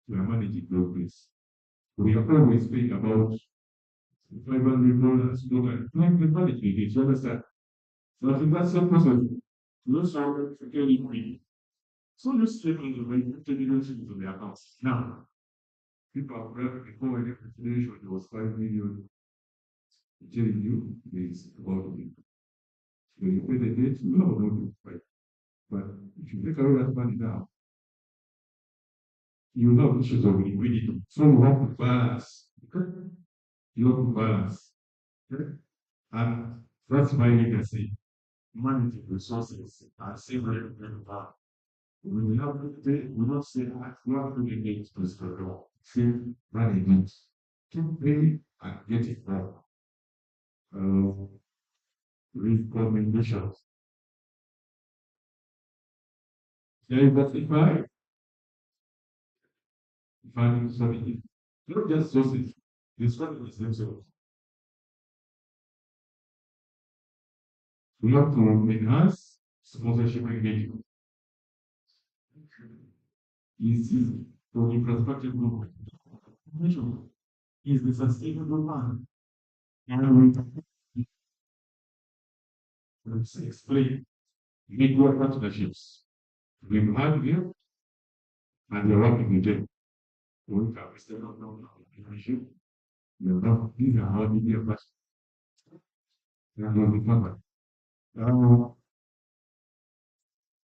We are managing progress. We are always speaking about $500, like the management, you understand? So I think that's the person. You also getting money. So you stay on the way, 50 million into the account. Now, people have read before any consideration, it was 5 million. Telling you is about it. When you pay the debt, you know what to pay. But if you take away that money now, you have issues of liquidity. So you have to balance. Okay? You have to balance. Okay? And that's my legacy. Managing resources and saving everything. When we have to pay, we don't say, we have to pay to the store. Save management to pay and get it back. Uh, recommendations. Yeah, but if I sorry, not just sources, the strategies themselves. We have to enhance sponsorship engagement. Is for infrastructure movement. Is the sustainable one. And let's explain network partnerships. We have here and we're working with them. We can step up now partnership. These are how media partners. They are not the covered. Uh,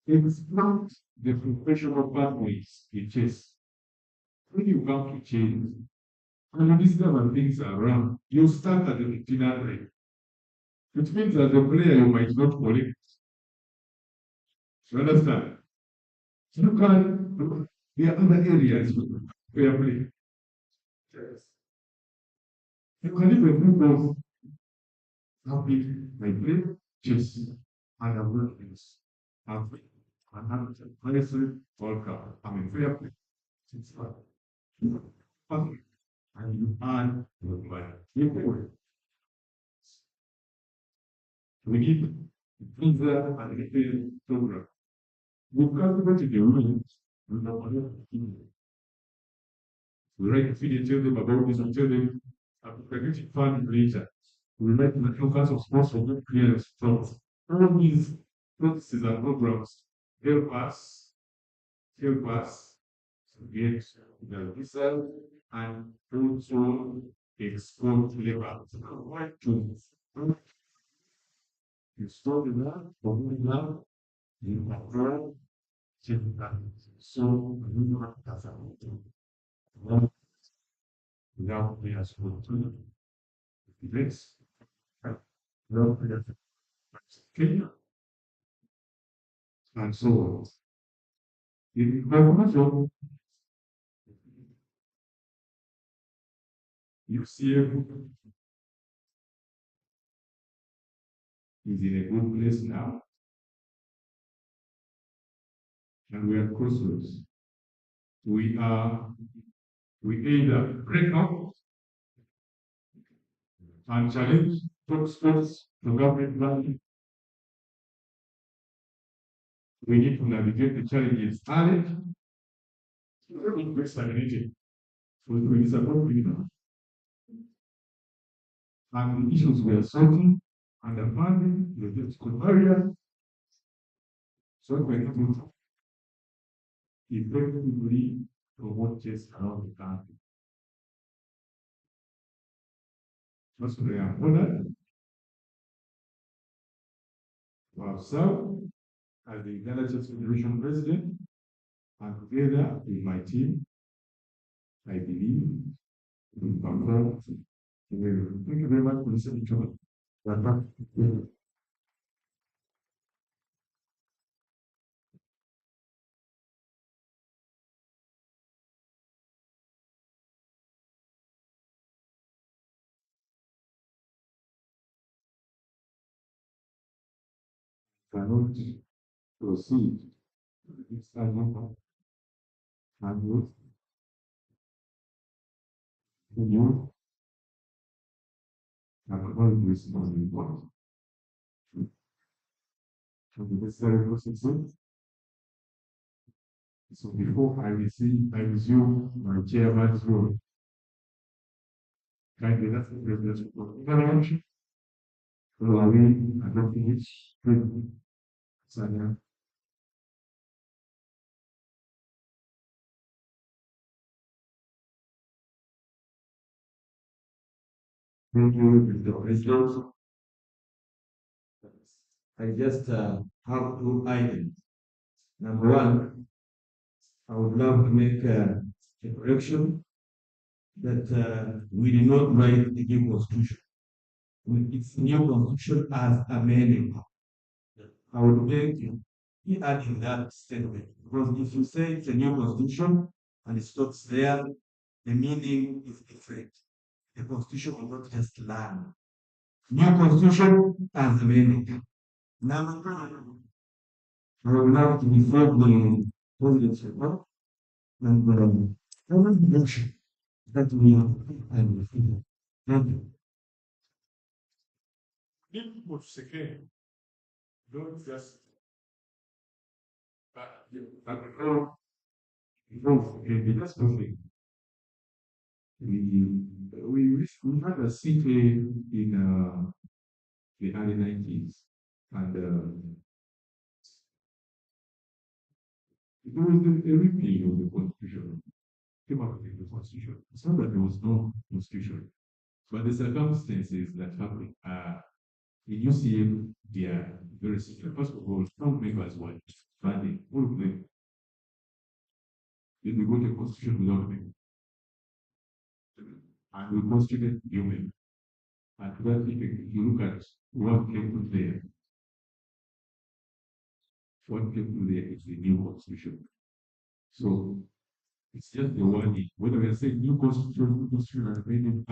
it's not the professional pathways it is. When you come to change, and these are things are wrong, you start at the beginner rate. It means that the player you might not collect. You understand? You can, there are other areas where play. Yes. You can even move those how big my play, chess, and avoid things. And honestly, welcome. I'm in fair play. It's fun. Okay. And you add your mind. We need to preserve and repair program. We've cultivated the rules. We know what we write a video, tell them about this, and tell them I'm creating fun later. We write the focus of sports for good players. So all these processes and programs help us to get the result and also export labor. Why to you store the lab, for the lab, you control, check that. So we don't have to without players who do this. Without players Kenya and so on. If you have also UCF is in a good place now, and we are crossroads. We are we either break up and challenge top sports to government value. We need to navigate the challenges early. We don't get stagnated. We support people and the issues we are solving, understanding the political barriers, so we're able to effectively promote change around the country. Personally, I'm honored to have served as the Uganda Chess Federation president, and together with my team, I believe we will perform well. Thank you very much for listening to me. Cannot proceed to the next item and with you and all responsible for the necessary processes. So before I resume my chairman's role, kindly ask the president for intervention. So I will adopting it. Sanya. Thank you, Mr. President. I just have two items. Number one, I would love to make a correction that we did not write the new constitution. It's new constitution as amended. I would beg you be adding that statement because if you say it's a new constitution and it stops there, the meaning is different. The constitution will not just land. New constitution as amended. Number two, I would love to inform the president's report and every motion that we have and refuse. Thank you. People to secure. Don't just That's perfect. We had a CPA in the early 90s, and it was a repeal of the constitution. Came up with the constitution. It's not that there was no constitution, but the circumstances that happened in UCM, they are very similar. First of all, some members were funding, all of them. Then we got a constitution without them. And we constituted human. And that if you look at what came to there, what came to there is the new constitution. So it's just the wording. Whether we are saying new constitution and amended,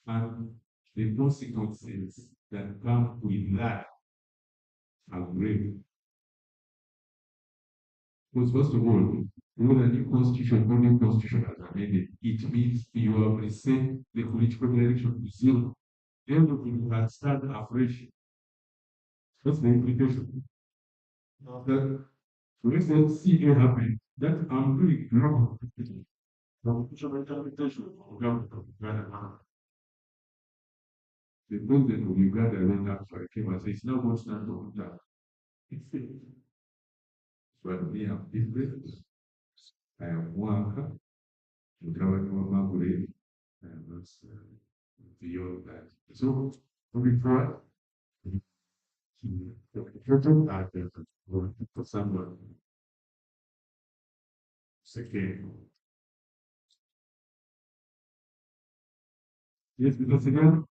and the consequences that come with that are great. Because first of all, when a new constitution, or new constitution has amended, it means you have reset the political direction to zero. Everything can start afresh. That's the implication. That for instance, CA happened. That I'm doing wrong. The constitutional interpretation of government of Uganda. The president of Uganda then after came and said, it's not going to stand on that. It's failed. But me, I'm different. I am one. Mugabane Magure, and that's beyond that. So, moving forward, total actors for someone. Second, yes, because again,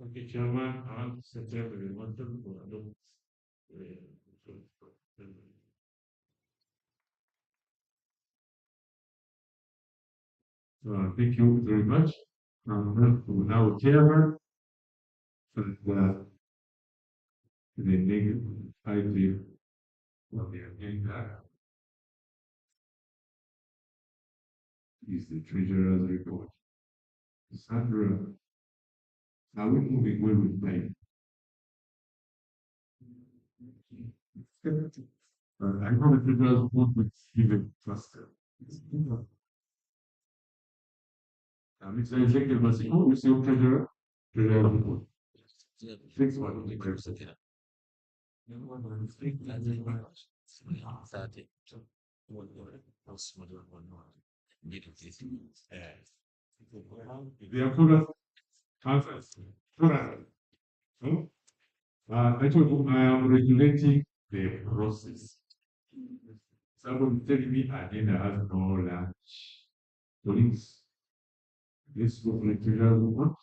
okay, Chairman, I want to set up a wanted for adult. Thank you very much. Now, Chairman, and the negative idea of the agenda is the Treasurer's report. Sandra, are we moving where we play? I know the Treasurer's report with even faster. Mr. Executive Masiko, we see Treasurer, Treasurer's report. Six one. They are product answers. Product. No? I told you I am regulating the process. Someone telling me agenda has no lunch. Colleagues, let's go for the treasurer report.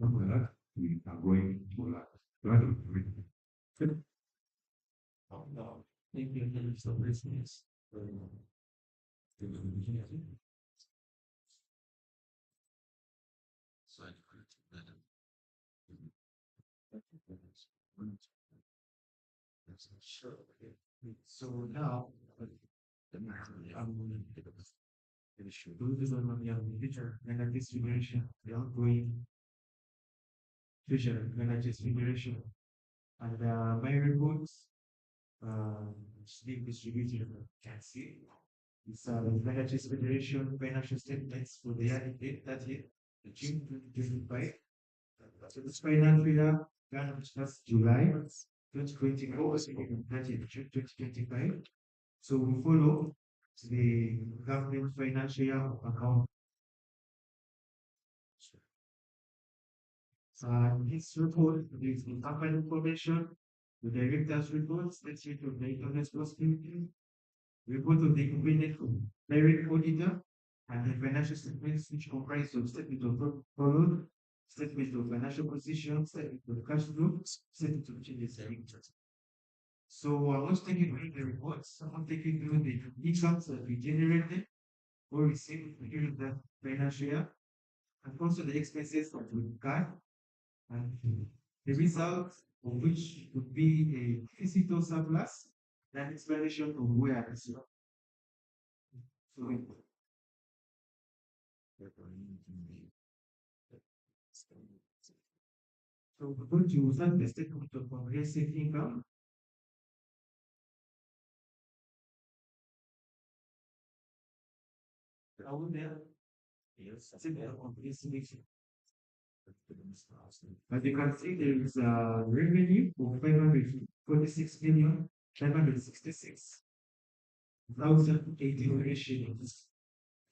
After that, we are going to lunch. Right? Oh, no. Maybe a little some business. Sure. So now, I'm going to do this on the future and distribution, the ongoing future and distribution. And my reports, being distributed, you can see. It's Managers Federation financial statements for the year ended that year, June 2025. So this financial year, Ghana, which was July 2024, so you can June 2025. So we follow the government financial year account. This report is the company information, the director's report, statement of the economic prosperity, report of the independent direct auditor, and the financial statements which comprise of statement of followed, statement of financial position, statement of cash flow, statement of changes in interest. So I'm not taking through the reports, I'm taking through the incomes that we generated or received during that financial year, and also the expenses that we got, and the result of which would be a fiscal surplus, that explanation of where it's from. So we're going to start the statement of comprehensive income. Yes, statement of comprehensive income. As you can see, there is a revenue of 546 million 566,080 shillings.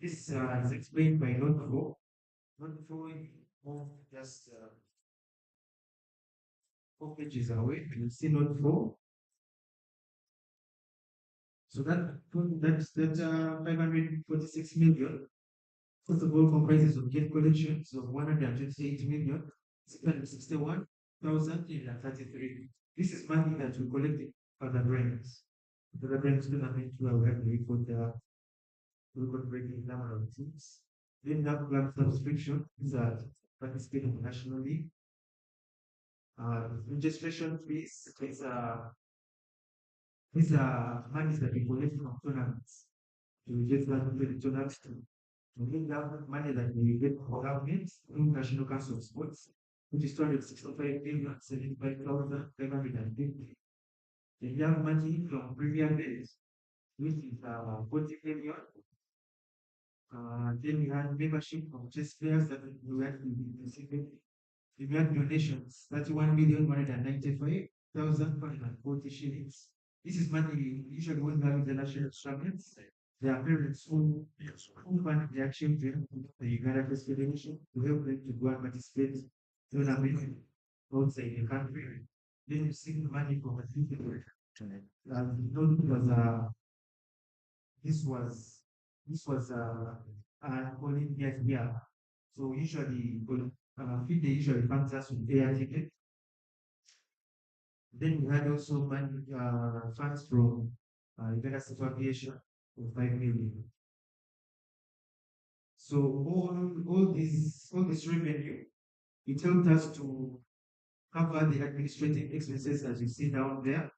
This is explained by note 4. Note 4 just 4 pages away. You see note 4. So that's 546 million. First of all, comprises of gate collections of 128 million 661,033. This is money that we collected for the grants. The grants tournament where we have to report the record breaking number of teams. Then that club subscription is participating nationally. Registration fees these are monies that we collect from tournaments to just like the tournaments to bring down money that we get from government through National Council of Sports, which is 265,075,550. Then we have money from Premier League, which is 40 million. Then we had membership from chess players that we had to be receiving. We had donations, 31,195,440 shillings. This is money usually when we have international tournaments. There are parents who fund their children to the Uganda Chess Federation to help them to go and participate tournament outside the country. Then you see money from a people. And you know, this was this was an Olympiad year. So usually FIDE usually funds us with air ticket. Then we had also money, funds from Uganda State Aviation for 5 million. So all this revenue, it helped us to cover the administrative expenses as you see down there.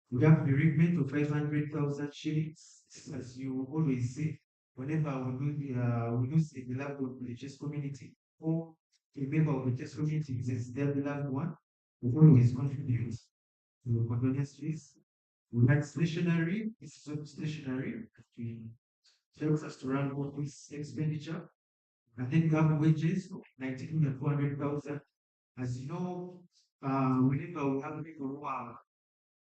We have bereavement of 500,000 shillings, as you always see. Whenever we lose a beloved of the chess community or a member of the chess community is their beloved one, we always contribute to condolence fees. We had stationery, this is all stationery, to helps us to run office expenditure. And then we have wages of 19,400,000. As you know, whenever we have people who are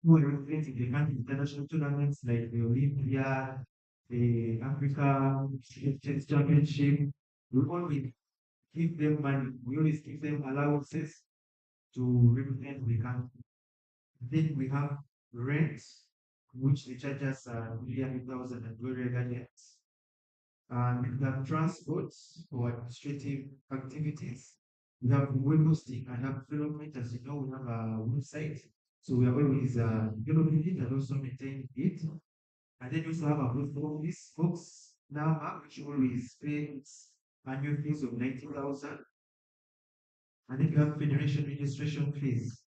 representing the country in international tournaments like the Olympia, the Africa Chess Championship, we always give them money. We always give them allowances to represent the country. Then we have rent, which they charge us 300,000 and very regularly. And we have transport for administrative activities. We have web hosting and app development. As you know, we have a website. So we are always developing it and also maintaining it. And then we also have a post office box now, which always pays annual fees of 90,000. And then we have federation registration fees.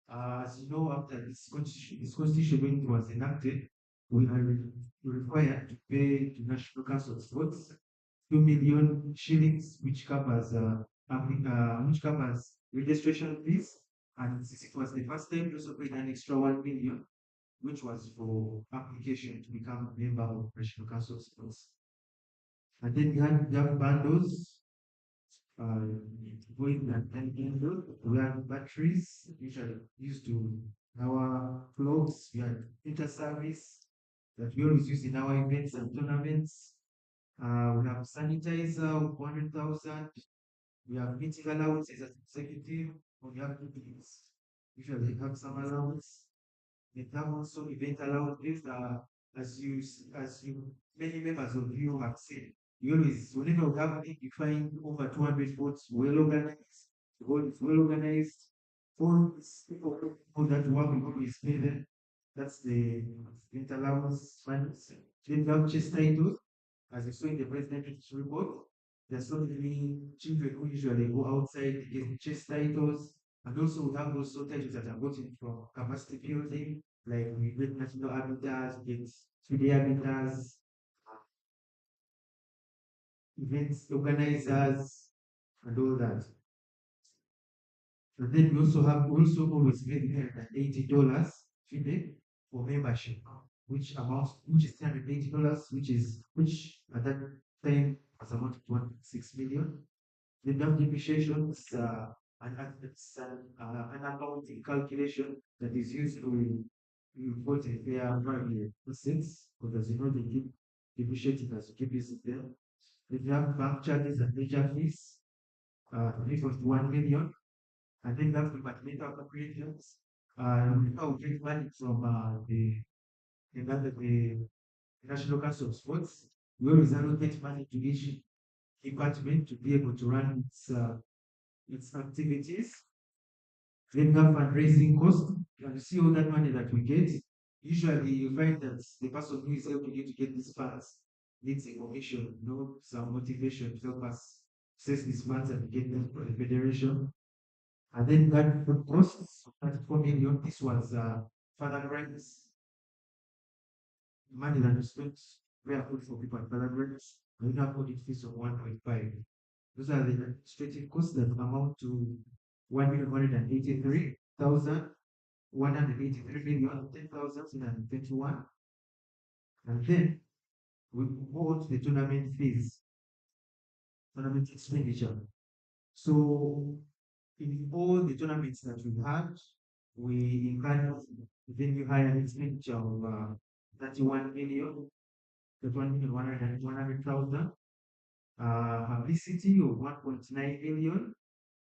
As you know, after this constitution when it was enacted, we are required to pay to National Council of Sports 2 million shillings, which covers registration fees. And since it was the first time, we also paid an extra 1 million, which was for application to become a member of National Council of Sports. And then we have bundles, uh, going and bundle. We have batteries, which are used to our clothes. We have inter service that we always use in our events and tournaments. We have sanitizer of 100,000. We have meeting allowances as executive. We have duties. Usually have some allowance. We have also event allowances. As you many members of you have said, you always whenever we have it, you find over 200 votes well organized. The vote is well organized. All these people that work, we always pay them. That's the event allowance funds. Then we have chess titles. As you saw in the president's report, there's so many children who usually go outside to get chess titles. And also we have also titles that are gotten from capacity building, like we get national arbiters, we get 3D arbiters, events organizers, and all that. And then we also always pay $380 fee for membership, which is $380, which at that time was amounted to 1.6 million. The NAV depreciation is an accounting calculation that is used to report a fair value assets, because as you know, they keep depreciating as you keep using them. Then you have bank charges and major fees, it was 1 million. And then you have departmental appropriations. We get money from the National Council of Sports. We always allocate money to each department to be able to run its activities. Then we have fundraising costs. And you see all that money that we get. Usually you find that the person who is helping you to get these funds needs a commission, some motivation to help us access these funds and get them for the federation. And then that food costs 34 million. This was father grants, money that was spent were put for people at father grants. And we have audit fees of 1.5. Those are the administrative costs that amount to 1,183,183,10,121. And then we hold the tournament fees, tournament expenditure. So in all the tournaments that we had, we incurred venue hire expenditure of 31 million, 100,000, publicity of 1.9 million.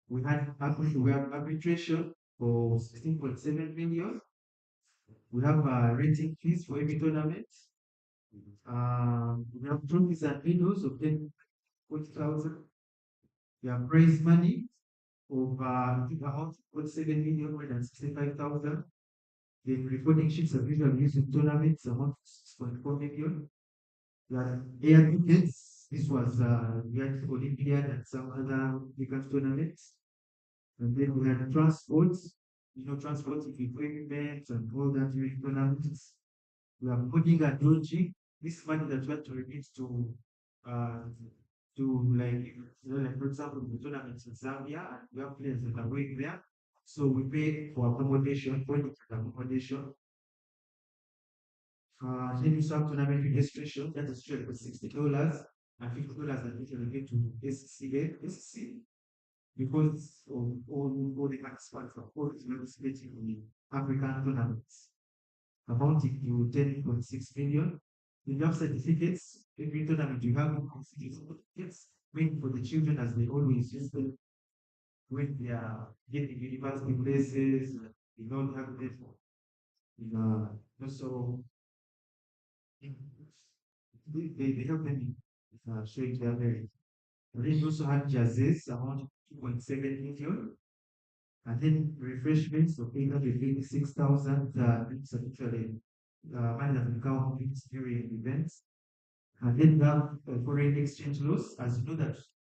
We have arbitration for 16.7 million. We have renting fees for every tournament. We have trophies and medals of 10,000. We have prize money of I think about 7,165,000. The reporting sheets are usually used in tournaments amount to 6.4 million. The air tickets, this was we had Olympiad and some other bigger tournaments. And then we had transports, transport equipment and all that during tournaments. We have coding and lodging. This money that we have to remit uh like for example the tournaments in Zambia and we have players that are going there. So we pay for accommodation, accommodation. Then you have tournament registration, that is usually for $60 and $50 that usually get to SCA, because of all the participants of all the participating in the African tournaments, amounting to 10.6 million. Then you have certificates. Every tournament you have certificates made for the children as they always use them when they are getting university places, they don't have them. Also, they help them in showing their merit. And then you also have jerseys, around 2.7 million. And then refreshments of 886,000, it's actually money that will count during events. And then we have foreign exchange loss. As you know that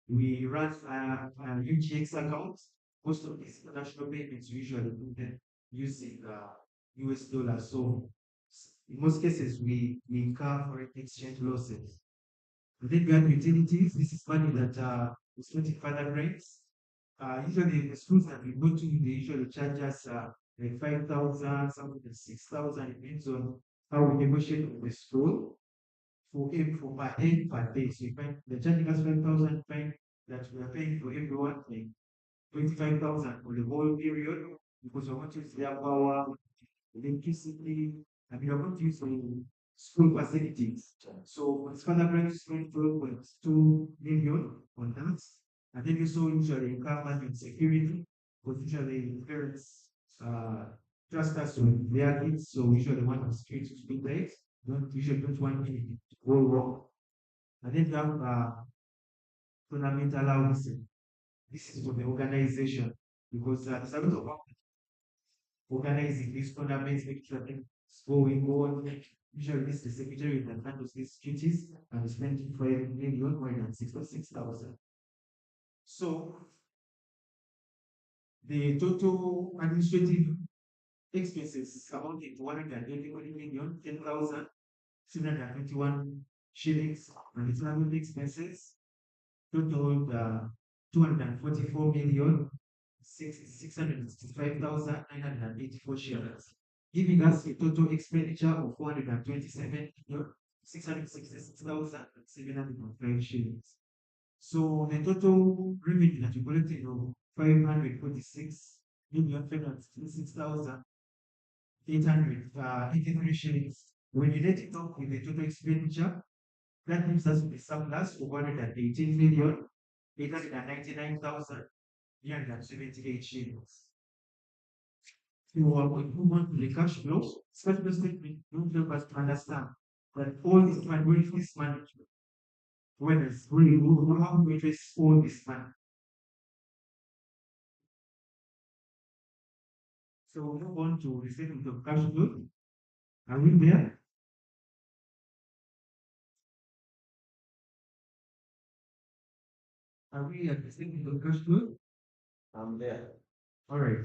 we run a UGX account. Most of these international payments usually do them using US dollars. So in most cases, we incur foreign exchange losses. And then we have utilities. This is money that is spent in further grants. Usually the schools that we go to, they usually charge us like 5,000, some 6,000. It depends on how we negotiate with the school for per head per day. So if they're charging us 5,000, fine, that we are paying for everyone like 25,000 for the whole period because we want to use their power, electricity, and we are going to use the school facilities. So it's further grant is 12.2 million on that. And then you also usually incur money on security, because usually parents trust us with their kids, so we usually want our security to be great. Don't want anything to go wrong. And then you have tournament allowance. This is for the organization because it's a lot of work organizing these tournaments, making sure things going on. Usually, this is the secretary that handles these duties and is spending 5,000,000 more than 66,000. So the total administrative expenses amounting to 181,000,000, 10,721 shillings, and the travel expenses totaled 244 million 665,984 shillings, giving us a total expenditure of 427,666,705 shillings. So the total revenue that we collected of 546,566,883 shillings. When you let it off with the total expenditure, that leaves us with a surplus of 118,899,378 shillings. So we move on to the cash flow. Cash flow statement will help us to understand that all this money, where is this money? Where is really how we trace all this money? So we'll move on to the statement of cash flow. Are we there? Are we at the statement of cash flow? I'm there. All right.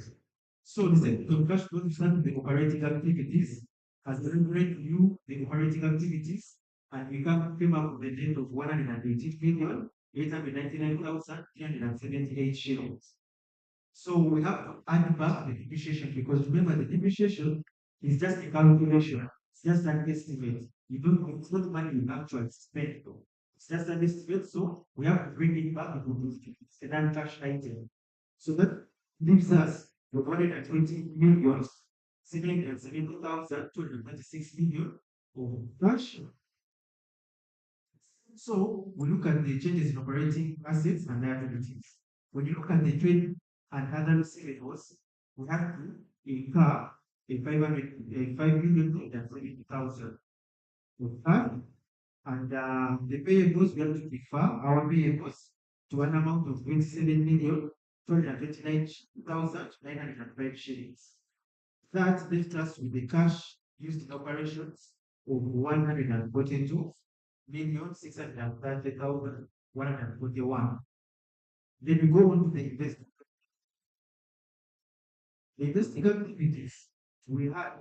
So the second of cash flow is not the operating activities has delivered you the operating activities, and we came up with a net of 118,899,378 shillings. So we have to add back the depreciation because remember the depreciation is just a calculation. It's just an estimate. You don't, it's not money you actually spend though. It's just an estimate. So we have to bring it back to it's a non-cash item. So that leaves us with 120 million, 770,226 million of cash. So we look at the changes in operating assets and liabilities. When you look at the trade and other receivables, we have to incur a 5,070,000 of that, and the payables we have to defer our payables to an amount of 27,229,905 shillings. That left us with the cash used in operations of 142,630,141. Then we go on to the investment. The investing activities we had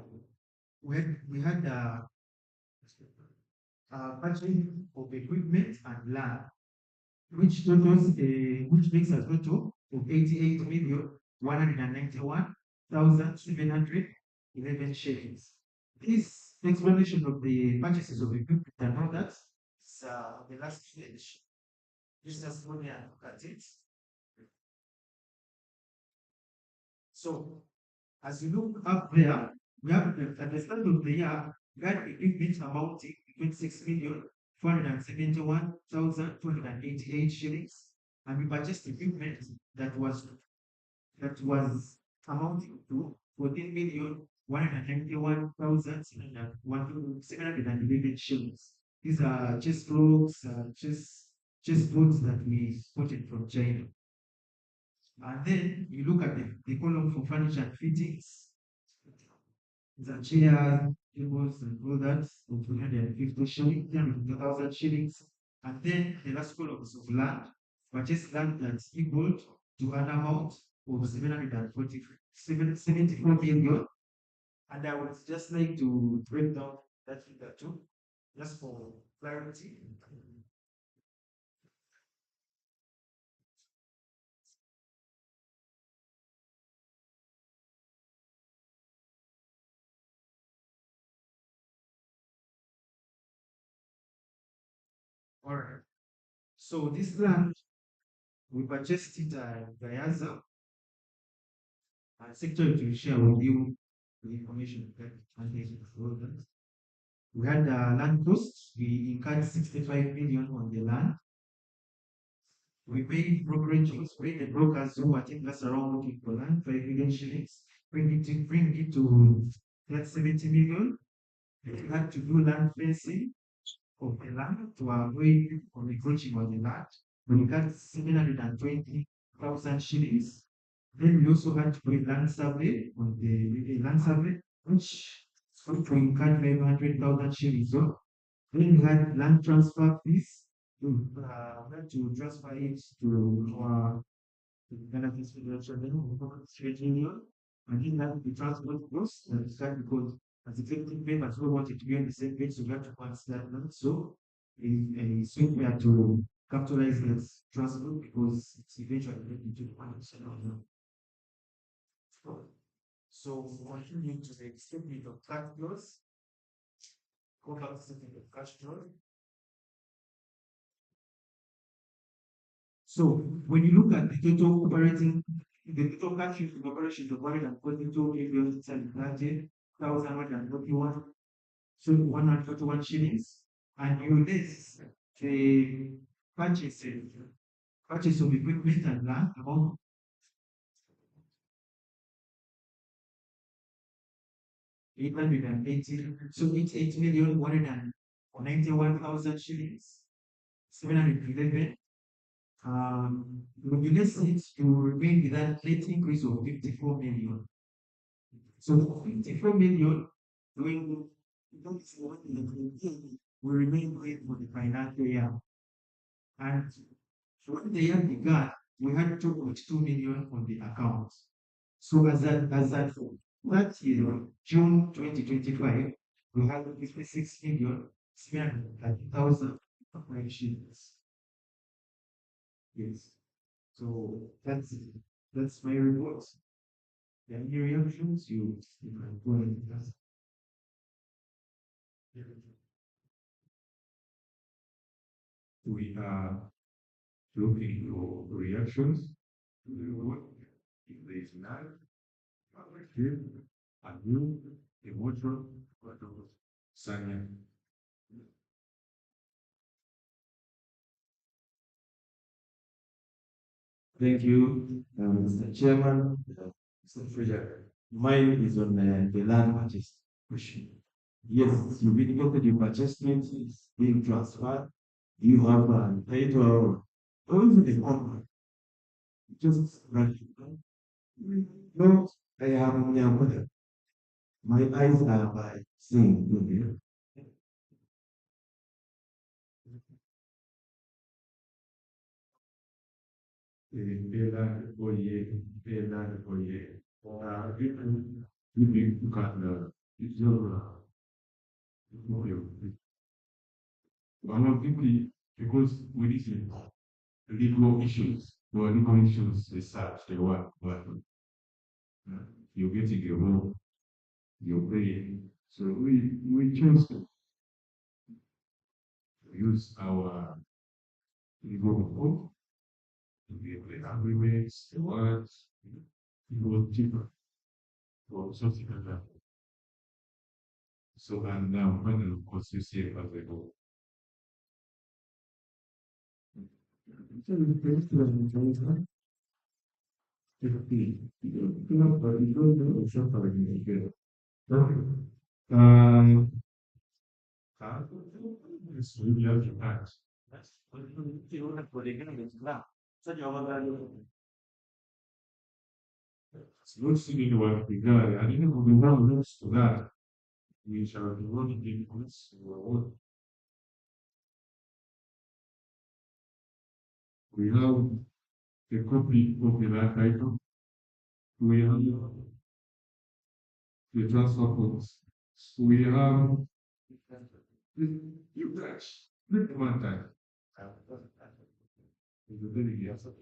purchasing of equipment and land, which makes a total of 88,191,711 shillings. This explanation of the purchases of equipment and products is on the last page. Just go there and look at it. So, as you look up there, we have at the start of the year, we had equipment amounting to 26,471,288 shillings, and we purchased equipment that was amounting to 14,191,711 shillings. These are chess blocks, chess boards that we imported from China. And then you look at the column for furniture and fittings, the chairs, tables, and all that, of 350 shillings, 350,000 shillings. And then the last column is of land, purchase land that's equal to an amount of 74 million. And I would just like to break down that figure too, just for clarity. All right. So this land, we purchased it at Gayaza, and Secretary to share with you the information that contains all that. We had land costs. We incurred 65 million on the land. We paid brokerage fees, paid the brokers who were taking us around looking for land, 5 million shillings, bring it to that 70 million. We had to do land fencing of the land to avoid from encroaching on the land. We got 720,000 shillings. Then we also had to pay land survey on the land survey, which we incurred 500,000 shillings. So then we had land transfer fees. We had to transfer it to our benefits federation, then 3 million. And then that the transport costs that is that because as effective members who wanted to be on the same page, so we have to pass that now. So soon we have to capitalize that transport because it's eventually going to 1% of the. So we continue to the statement of cash flows. Go back to statement of cash flow. So when you look at the total cash used in operations of 142,630,141, so 141 shillings, and you less the purchase of equipment and land amount 880, so it's 8,191,000 shillings, 711. When you less it, you remain with that net increase of 54 million. So 54 million doing we remain with for the financial year. And when the year began, we had 2.2 million on the account. So as at that year, June 2025, we had 56,730,000 operations. Yes. So that's my report. Any reactions? You can go ahead and ask. We are looking for reactions to the report. If there is none, affective, unknown, emotional, what else? Silent. Thank you, Mr. Chairman, Mr. Treasurer. Mine is on the land purchase question. Yes, you've indicated your purchasement is being transferred. You have a title, or even the owner. Just right. No, I am their mother. My eyes are by seeing you. Bela, Oye, you can, it's your, I'm not thinking because we need legal issues, or legal issues research, the what, you're getting your own, you're paying. So we choose to use our legal code to get the agreements, the words, it was cheaper for something like that. So, and now, when of course you see it as a go. So the first one is like, you know, but you don't know it's not like you get. Um, it's really out your hands. That's what you want for the game is now. So you want to non si deve applicare a livello globale verso dare, dice la ragione di questo lavoro. We have a copy of the life item. We have the transfer codes. We have you touch. Look one time. The very yes, and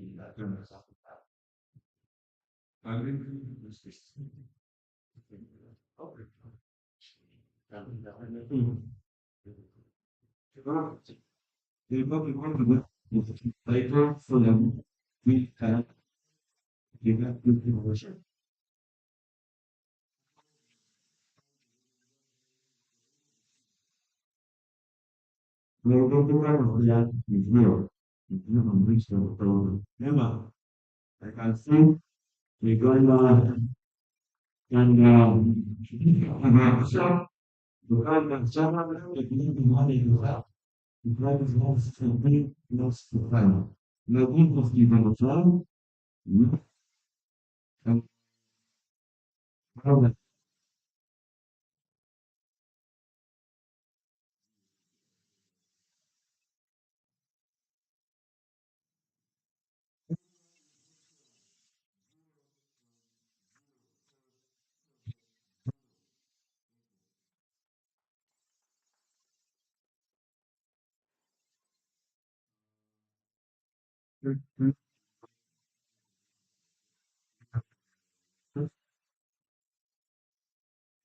then the public want to later for them. We have given good information. Lo logro ya video. No han visto todo. Emma, I can see we're going on and so the kind of someone that need money to help. The kind of wants to be lost to find. No one of the development and how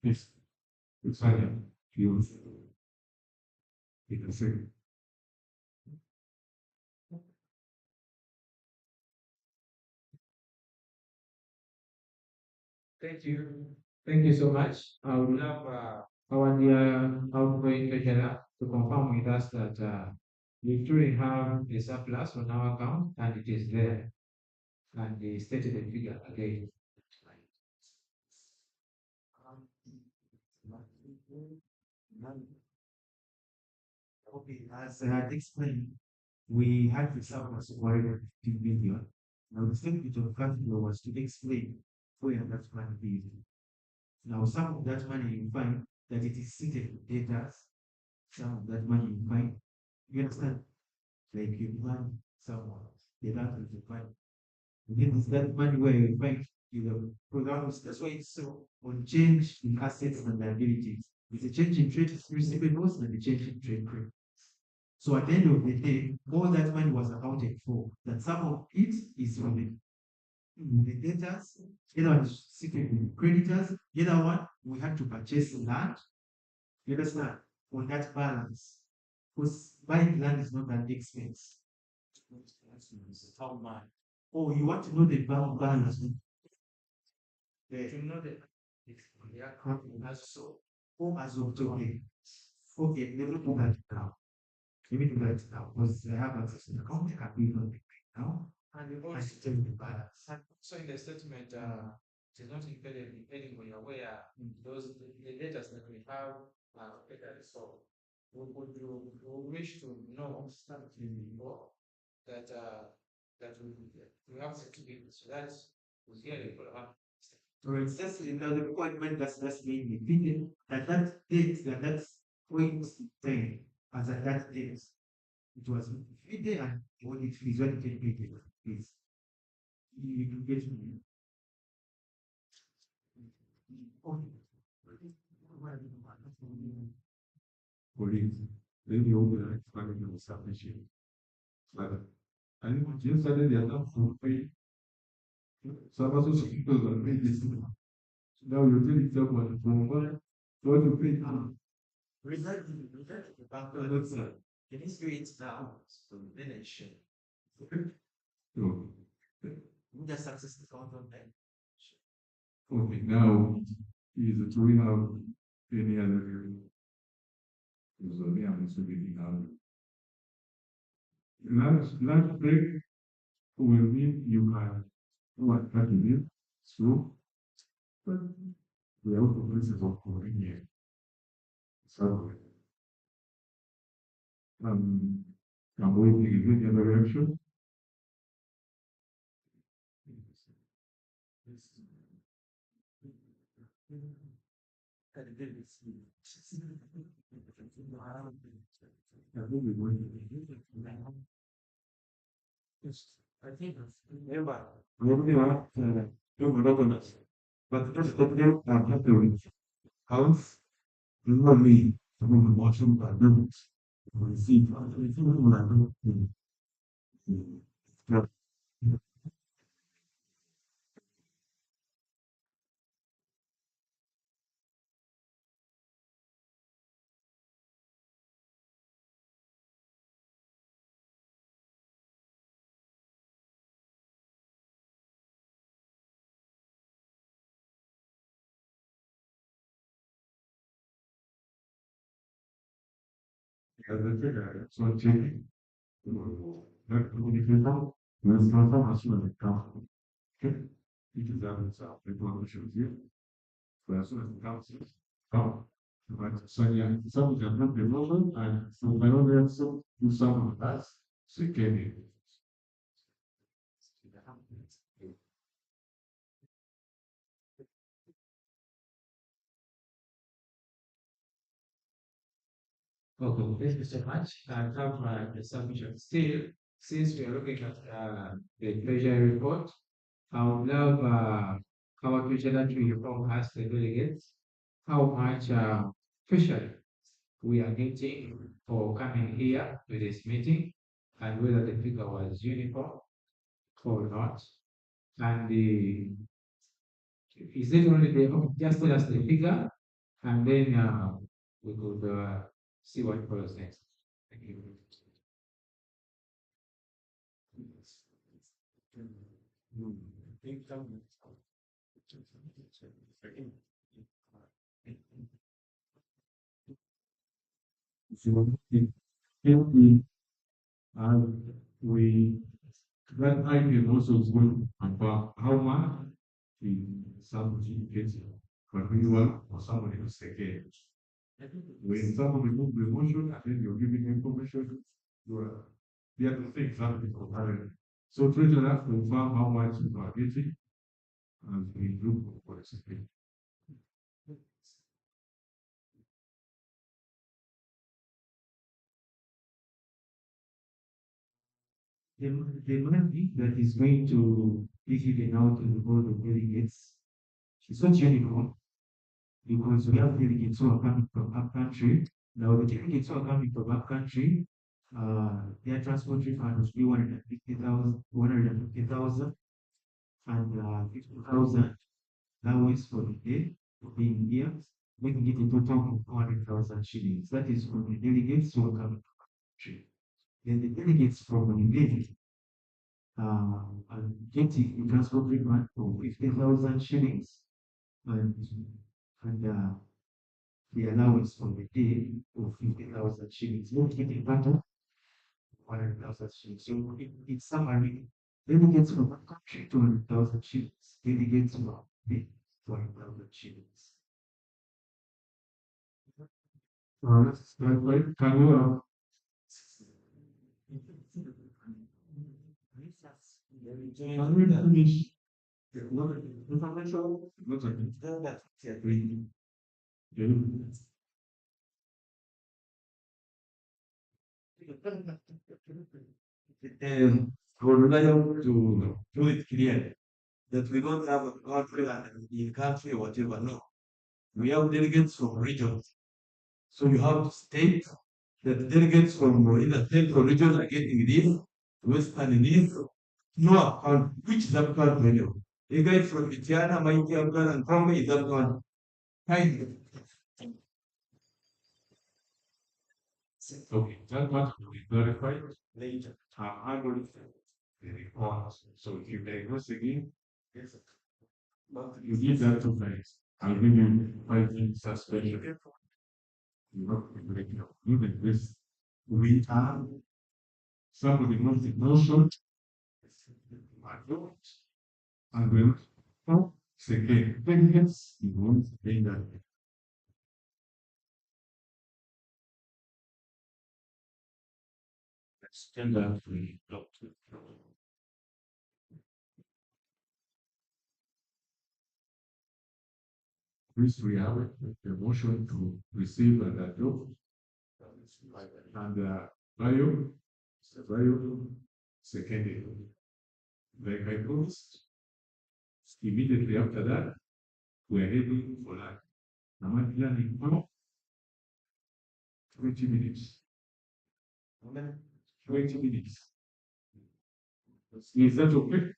is exciting. Feels it is a Thank you. Thank you so much. I would love our dear outgoing treasurer to confirm with us that we truly have a surplus on our account and it is there. And they stated the figure again. Okay, as I had explained, we had the surplus of 150 million. Now the statement of cash flow was to explain where that money is. Now some of that money you find that it is seated in data, some of that money you find, you understand? Like you find someone, the land is defined. Again, is that money where you find programs. That's why it's so on change in assets and liabilities. It's a change in trade receivables and a change in trade credit. So at the end of the day, all that money was accounted for. That some of it is from the debtors, the other one is sitting with creditors, the other one we had to purchase land. You understand? On that balance. Because buying land is not that expensive. How much? Oh, you want to know the balance? To know the account as so. Oh, as of today. Okay, let me do that now. Let me do that now. Because I have access to the account, I can do it now. And you And also, tell you the balance. and so in the statement, it is not included depending on your where those the data that we have okay, so would you wish to know something more that that we have certificates so that we hear it for So it's just the requirement that's being repeated at that date, that point in time, as at that date, it was repeated and when it is when it can be repeated, please. You get me. Okay. Police, maybe over the expanding of establishing. But I think just suddenly they are not full pay. So I'm also people that pay this. Now you're telling someone from what to pay. Regarding the bank, That's can you do it now? So then I share. so, We just access the account on time. okay, now is do we have any other area? So me, I'm also reading out. Lunch break will mean you can do what you need. So we have the places of convenience. So um I'm waiting in the direction. And then it's I think we're going to Yes, I think remember. maybe no monotonous. But just the I'm happy with house, not me. I'm watching my notes. We see my notes. So checking. That communication, there's not much of the council. Okay. It is that it's the information here. So as soon as the council come, right, so yeah, some of them not the moment and so by all means, so do some of that. So it can be. Okay, thank you so much. I have the submission. Still, since we are looking at the treasury report, I would love our treasurer to inform us, the delegates, how much treasury we are getting for coming here to this meeting and whether the figure was uniform or not. And is it only the, just tell us the figure and then we could see what follows next. Thank you. So it, and we that item also is going about how much in somebody gets renewal or somebody who's second. When somebody remove the motion and then you're giving information, you are the other things have to be compared. So treasurer confirm how much you are getting as we look for second. The money that is going to given out to the board of delegates. It's not uniform because we have delegates who are coming from up country. Now the delegates who are coming from up country, their transport refund will be 150,000, 150,000 and 50,000 allowance for the day for being here, making it a total of 200,000 shillings. That is from the delegates who are coming from country. Then the delegates from the village are getting a transport refund for 50,000 shillings and, and the allowance for the day of 50,000 shillings, not getting part of 100,000 shillings. So in summary, delegates from one country 200,000 shillings, delegates from the 200,000 shillings. Let's start by can you finish the information? Not okay. I would like to do it clear that we don't have a country in country or whatever. No, we have delegates from regions. So you have to state that delegates from either state or region are getting this, Western and this. No account, which is that account value? A guy from Itiana, Mighty Afghan, and Congo is that one. Kind. Okay, that one will be verified later. I'm going to the report. So if you diagnose again, yes, but you give that to place. I'll give you 5 minutes suspension. You know, even this, we are somebody knows the notion, I don't, and will, oh, second, delegates, you won't pay that. Extend that we doctor. Please we have the motion to receive and adopt. And bio, bio, seconded. Like I promised, immediately after that, we are heading for like Namadila in 20 minutes. 20 minutes. Is that okay?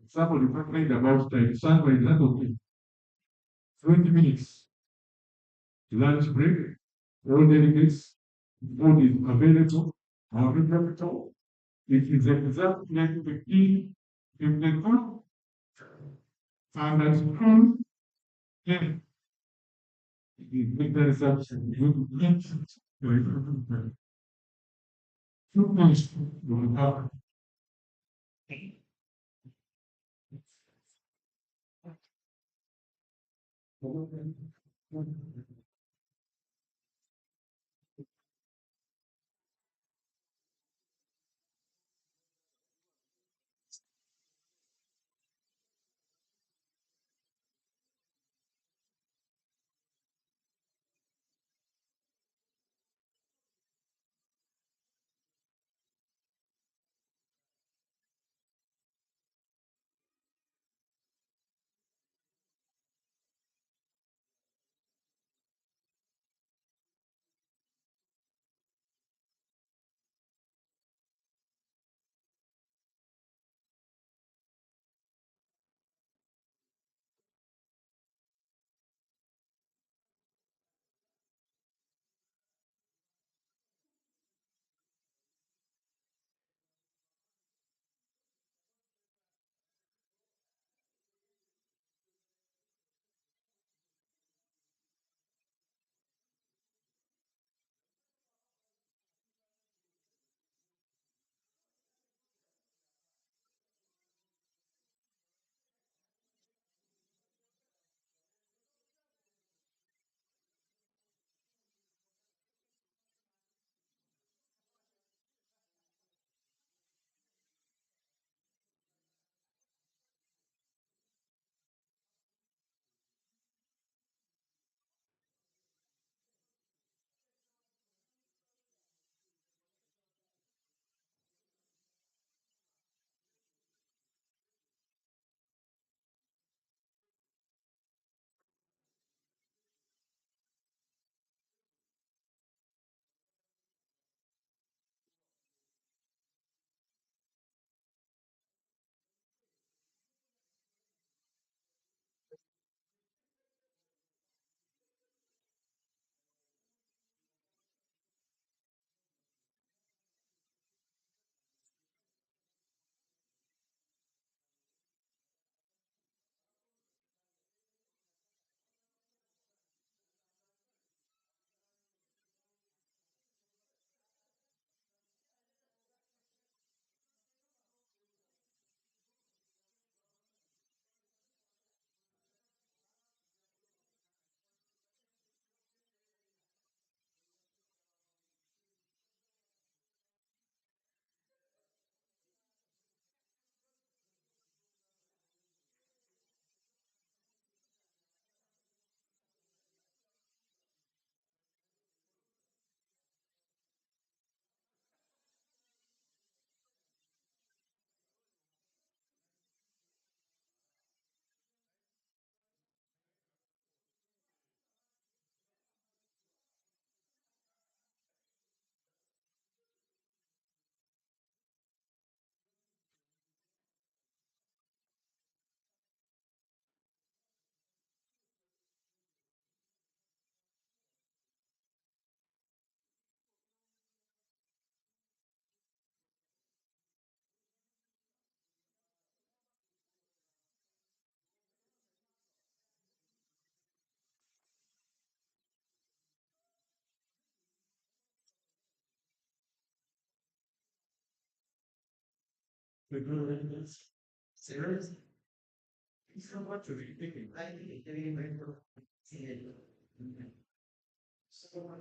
Somebody complained about time. Somebody, is that okay? 20 minutes. Lunch break. All delegates. Food is available. Available. It is exactly 15 if they come. And that's true. Yeah. You make that assumption. You can't. Two points. You have. The governments. Serious? It's not what to be thinking. I think it's getting better. So,